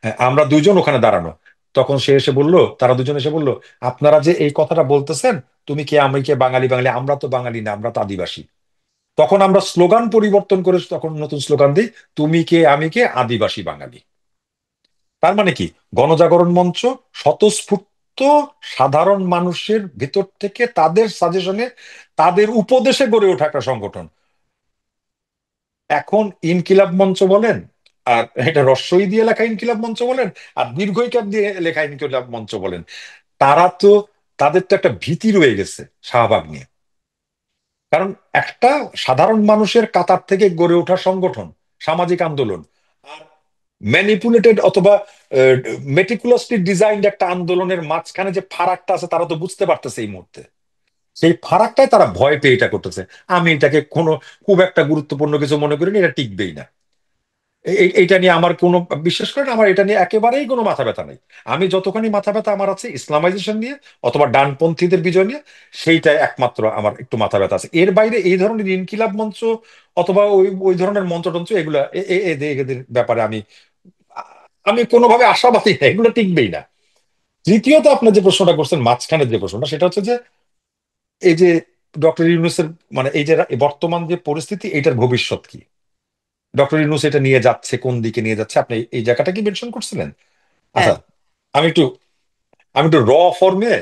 হ্যাঁ, আমরা দুইজন ওখানে দাঁড়ানো। তখন সে এসে বলল, তারা দুজন এসে বলল, আপনারা যে এই কথাটা বলতেছেন, তুমি কে আমি কে বাঙালি বাঙালি, আমরা তো বাঙালি না, আমরা তো আদিবাসী। তখন আমরা স্লোগান পরিবর্তন করে তখন নতুন স্লোগান দিই, তুমি কে আমি কে আদিবাসী বাঙালি। তার মানে কি, গণজাগরণ মঞ্চ স্বতঃস্ফূর্ত সাধারণ মানুষের ভিতর থেকে তাদের সাজেশনে, তাদের উপদেশে গড়ে ওঠা একটা সংগঠন। এখন ইনকিলাব মঞ্চ বলেন, আর এটা রস্বই দিয়ে লেখা ইনকিলাব মঞ্চ বলেন, আর দীর্ঘইকার দিয়ে লেখা ইনকিলাব মঞ্চ বলেন, তারা তো, তাদের তো একটা ভীতি রয়ে গেছে শাহবাগ নিয়ে। কারণ একটা সাধারণ মানুষের কাতার থেকে গড়ে ওঠা সংগঠন, সামাজিক আন্দোলন, আর ম্যানিপুলেটেড অথবা মেটিকুলাসলি ডিজাইনড একটা আন্দোলনের মাঝখানে যে ফারাকটা আছে, তারা তো বুঝতে পারতেছে এই মুহূর্তে। সেই ফারাকটাই তারা ভয় পেয়ে এটা করতেছে। আমি এটাকে কোনো খুব একটা গুরুত্বপূর্ণ কিছু মনে করিনি, এটা টিকবেই না। এইটা নিয়ে আমার কোনো, বিশ্বাস করেন আমার এটা নিয়ে একেবারেই কোনো মাথা ব্যথা নেই। আমি যতখানি মাথা ব্যথা আমার আছে ইসলামাইজেশন নিয়ে অথবা ডানপন্থীদের বিজয় নিয়ে, সেইটাই একমাত্র আমার একটু মাথা ব্যথা আছে। এর বাইরে এই ধরনের ইনকিলাব মঞ্চ অথবা ওই ওই ধরনের মঞ্চ টঞ্চ, এগুলা এদের ব্যাপারে আমি আমি কোনোভাবে আশাবাদী না, এগুলো টিকবেই না। তৃতীয়ত আপনার যে প্রশ্নটা করছেন, মাঝখানের যে প্রশ্নটা, সেটা হচ্ছে যে এই যে ডক্টর ইউনূসের, মানে এই যে বর্তমান যে পরিস্থিতি, এটার ভবিষ্যৎ কি, ডক্টর ইউনূস এটা নিয়ে যাচ্ছে কোন দিকে নিয়ে যাচ্ছে, আপনি এই জায়গাটা কি মেনশন করছিলেন? হ্যাঁ। আচ্ছা, আমি একটু আমি একটু র ফর্মে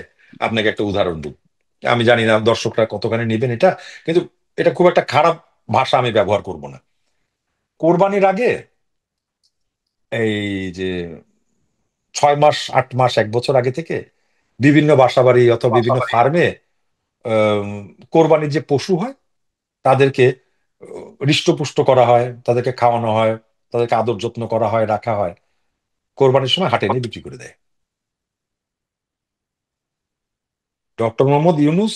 আপনাকে একটা উদাহরণ দিই। আমি জানি না দর্শকরা কতখানি নেবেন এটা, কিন্তু এটা খুব একটা খারাপ ভাষা আমি ব্যবহার করব না। কোরবানির আগে, এই যে 6 মাস 8 মাস 1 বছর আগে থেকে বিভিন্ন বাসাবাড়ি অথবা বিভিন্ন ফার্মে কোরবানির যে পশু হয়, তাদেরকে হৃষ্টপুষ্ট করা হয়, তাদেরকে খাওয়ানো হয়, তাদেরকে আদর যত্ন করা হয়, রাখা হয়, কোরবানির সময় হাটে নিয়ে বিক্রি করে দেয়। ডক্টর মোহাম্মদ ইউনুস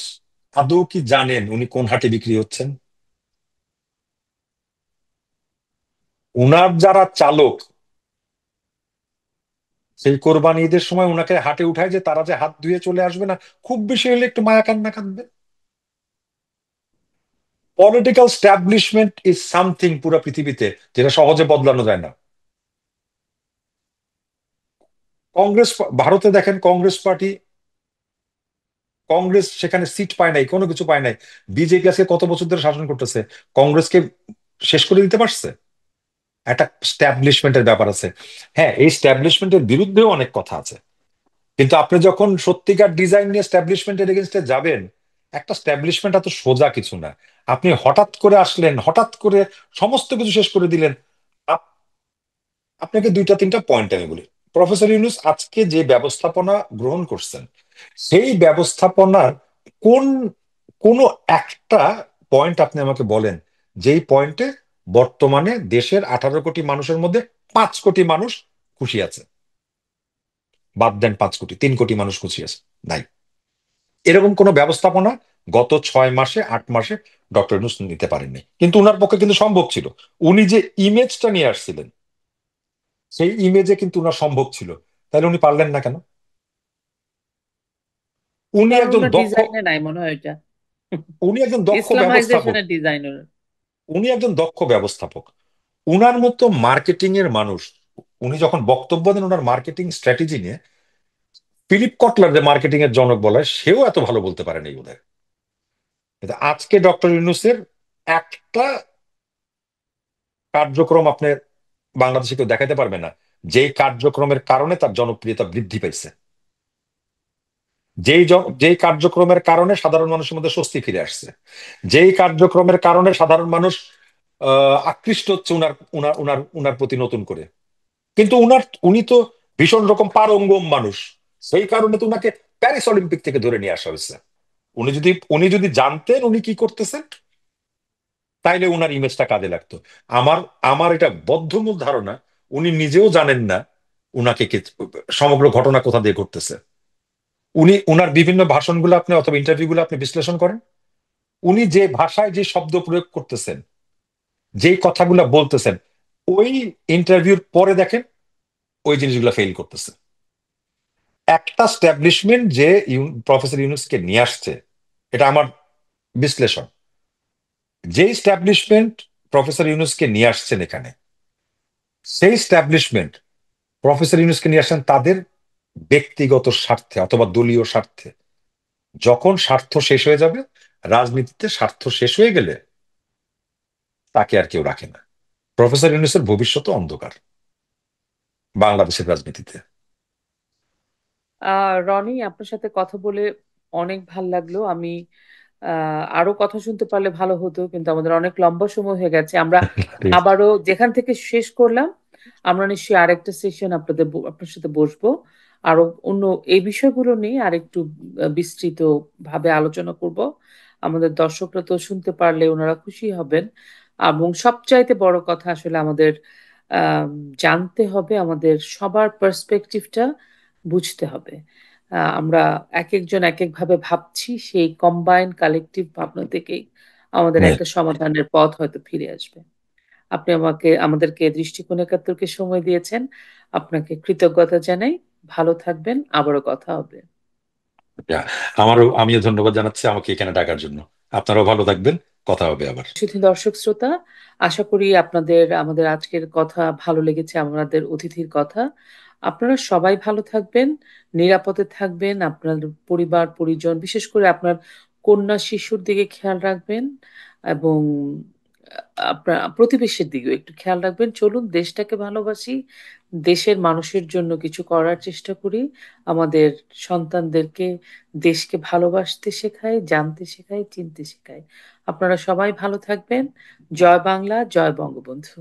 আদৌ কি জানেন উনি কোন হাটে বিক্রি হচ্ছেন? উনার যারা চালক, সেই কোরবানি ঈদের সময় উনাকে হাটে উঠায় যে, তারা যে হাত ধুয়ে চলে আসবে না, খুব বেশি হলে একটু মায়া কান্না কাঁদবে। পলিটিক্যাল স্ট্যাবলিশমেন্ট ইজ সামথিং পুরো পৃথিবীতে যেটা সহজে বদলানো যায় না। কংগ্রেস, ভারতে দেখেন কংগ্রেস পার্টি, কংগ্রেস সেখানে সিট পায় নাই, কোনো কিছু পায় নাই। বিজেপি আজকে কত বছর ধরে শাসন করতেছে, কংগ্রেসকে শেষ করে দিতে পারছে? একটা স্ট্যাবলিশমেন্টের ব্যাপার আছে। হ্যাঁ, এই স্ট্যাবলিশমেন্টের বিরুদ্ধেও অনেক কথা আছে, কিন্তু আপনি যখন সত্যিকার ডিজাইন নিয়ে স্ট্যাবলিশমেন্টের এগেনস্টে যাবেন, একটা স্ট্যাবলিশমেন্ট এত সোজা কিছু না। আপনি হঠাৎ করে আসলেন, হঠাৎ করে সমস্ত কিছু শেষ করে দিলেন। আপনাকে দুইটা তিনটা পয়েন্ট আমি বলি। প্রফেসর ইউনুস আজকে যে ব্যবস্থাপনা গ্রহণ করছেন, সেই ব্যবস্থাপনার কোন কোন একটা পয়েন্ট আপনি আমাকে বলেন, যেই পয়েন্টে বর্তমানে দেশের 18 কোটি মানুষের মধ্যে 5 কোটি মানুষ খুশি আছে। বাদ দেন 5 কোটি, 3 কোটি মানুষ খুশি আছে, নাই। এরকম কোন ব্যবস্থাপনা গত 6 মাসে 8 মাসে ডক্টর ইউনূস নিতে পারেননি, কিন্তু উনার পক্ষে কিন্তু সম্ভব ছিল। উনি যে ইমেজটা নিয়ে আসছিলেন, সেই ইমেজে কিন্তু উনার সম্ভব ছিল। তাহলে উনি পারলেন না কেন? উনি কারণ একজন ওনার দক্ষ, ডিজাইনে নাই মনে হয় এটা। উনি একজন দক্ষ ব্যবস্থাপক, ইসলামাইজেশনের ডিজাইনের। উনি একজন দক্ষ ব্যবস্থাপক। উনার মতো মার্কেটিং এর মানুষ, উনি যখন বক্তব্য দেন ওনার মার্কেটিং স্ট্র্যাটেজি নিয়ে, ফিলিপ কটলার যে মার্কেটিং এর জনক বলা হয়, সেও এত ভালো বলতে পারেনি বোধহয়। কিন্তু আজকে ডক্টর ইউনূসের একটা কার্যক্রম আপনি বাংলাদেশে কেউ দেখাতে পারবে না যেই কার্যক্রমের কারণে তার জনপ্রিয়তা বৃদ্ধি পাইছে, যেই কার্যক্রমের কারণে সাধারণ মানুষের মধ্যে স্বস্তি ফিরে আসছে, যেই কার্যক্রমের কারণে সাধারণ মানুষ আকৃষ্ট হচ্ছে উনার উনার উনার উনার প্রতি নতুন করে। কিন্তু উনি তো ভীষণ রকম পারঙ্গম মানুষ, সেই কারণে তো উনাকে প্যারিস অলিম্পিক থেকে ধরে নিয়ে আসা হয়েছে। উনি যদি জানতেন উনি কি করতেছেন, তাইলে উনার ইমেজটা কাজে লাগতো। আমার আমার এটা বদ্ধমূল ধারণা, উনি নিজেও জানেন না উনাকে সমগ্র ঘটনা কোথা দিয়ে ঘটতেছে। উনার বিভিন্ন ভাষণগুলো আপনি অথবা ইন্টারভিউগুলো আপনি বিশ্লেষণ করেন, উনি যে ভাষায় যে শব্দ প্রয়োগ করতেছেন, যেই কথাগুলো বলতেছেন, ওই ইন্টারভিউর পরে দেখেন ওই জিনিসগুলো ফেল করতেছে। একটা স্ট্যাবলিশমেন্ট যে প্রফেসর ইউনূসকে নিয়ে আসছে, এটা আমার বিশ্লেষণ, যে স্ট্যাবলিশমেন্ট প্রফেসর ইউনূসকে নিয়ে আসছেন এখানে, সেই স্ট্যাবলিশমেন্ট প্রফেসর ইউনূসকে নিয়ে আসছেন তাদের ব্যক্তিগত স্বার্থে অথবা দলীয় স্বার্থে। যখন স্বার্থ শেষ হয়ে যাবে, রাজনীতিতে স্বার্থ শেষ হয়ে গেলে তাকে আর কেউ রাখে না। প্রফেসর ইউনূসের ভবিষ্যৎ অন্ধকার বাংলাদেশের রাজনীতিতে। রনি, আপনার সাথে কথা বলে অনেক ভাল লাগলো। আমি আরো কথা শুনতে পারলে ভালো হতো, কিন্তু আমাদের অনেক লম্বা সময় হয়ে গেছে। আমরা ঠিক আছে। আবারও যেখান থেকে শেষ করলাম, আমরা নিশ্চয়ই আরেকটা সেশন আপনার সাথে বসবো, আরো অন্য এই বিষয়গুলো নিয়ে আরেকটু বিস্তৃত ভাবে আলোচনা করব। আমাদের দর্শকরা তো শুনতে পারলে ওনারা খুশি হবেন। এবং সবচাইতে বড় কথা আসলে আমাদের আহ জানতে হবে, আমাদের সবার পার্সপেক্টিভটা বুঝতে হবে। আমরা এক একজন এক এক ভাবে ভাবছি, সেই কম্বাইন্ড কালেকটিভ ভাবনা থেকেই আমাদের হ্যাঁ, একটা সমাধানের পথ হয়তো ফিরে আসবে। আপনি আমাদেরকে দৃষ্টিকোণ একাত্তরকে সময় দিয়েছেন, আপনাকে কৃতজ্ঞতা জানাই। ভালো থাকবেন, আবারও কথা হবে। আমিও ধন্যবাদ জানাচ্ছি আমাকে এখানে ডাকার জন্য। আপনারাও ভালো থাকবেন, কথা হবে আবার। শুধু দর্শক শ্রোতা, আশা করি আপনাদের আমাদের আজকের কথা ভালো লেগেছে, আমাদের অতিথির কথা। আপনারা সবাই ভালো থাকবেন, নিরাপদে থাকবেন, আপনার পরিবার পরিজন, বিশেষ করে আপনার কন্যা শিশুর দিকে খেয়াল রাখবেন, এবং আপনার প্রতিবেশীর দিকেও একটু খেয়াল রাখবেন। চলুন দেশটাকে ভালোবাসি, দেশের মানুষের জন্য কিছু করার চেষ্টা করি, আমাদের সন্তানদেরকে দেশকে ভালোবাসতে শেখাই, জানতে শেখাই, চিনতে শেখাই। আপনারা সবাই ভালো থাকবেন। জয় বাংলা, জয় বঙ্গবন্ধু।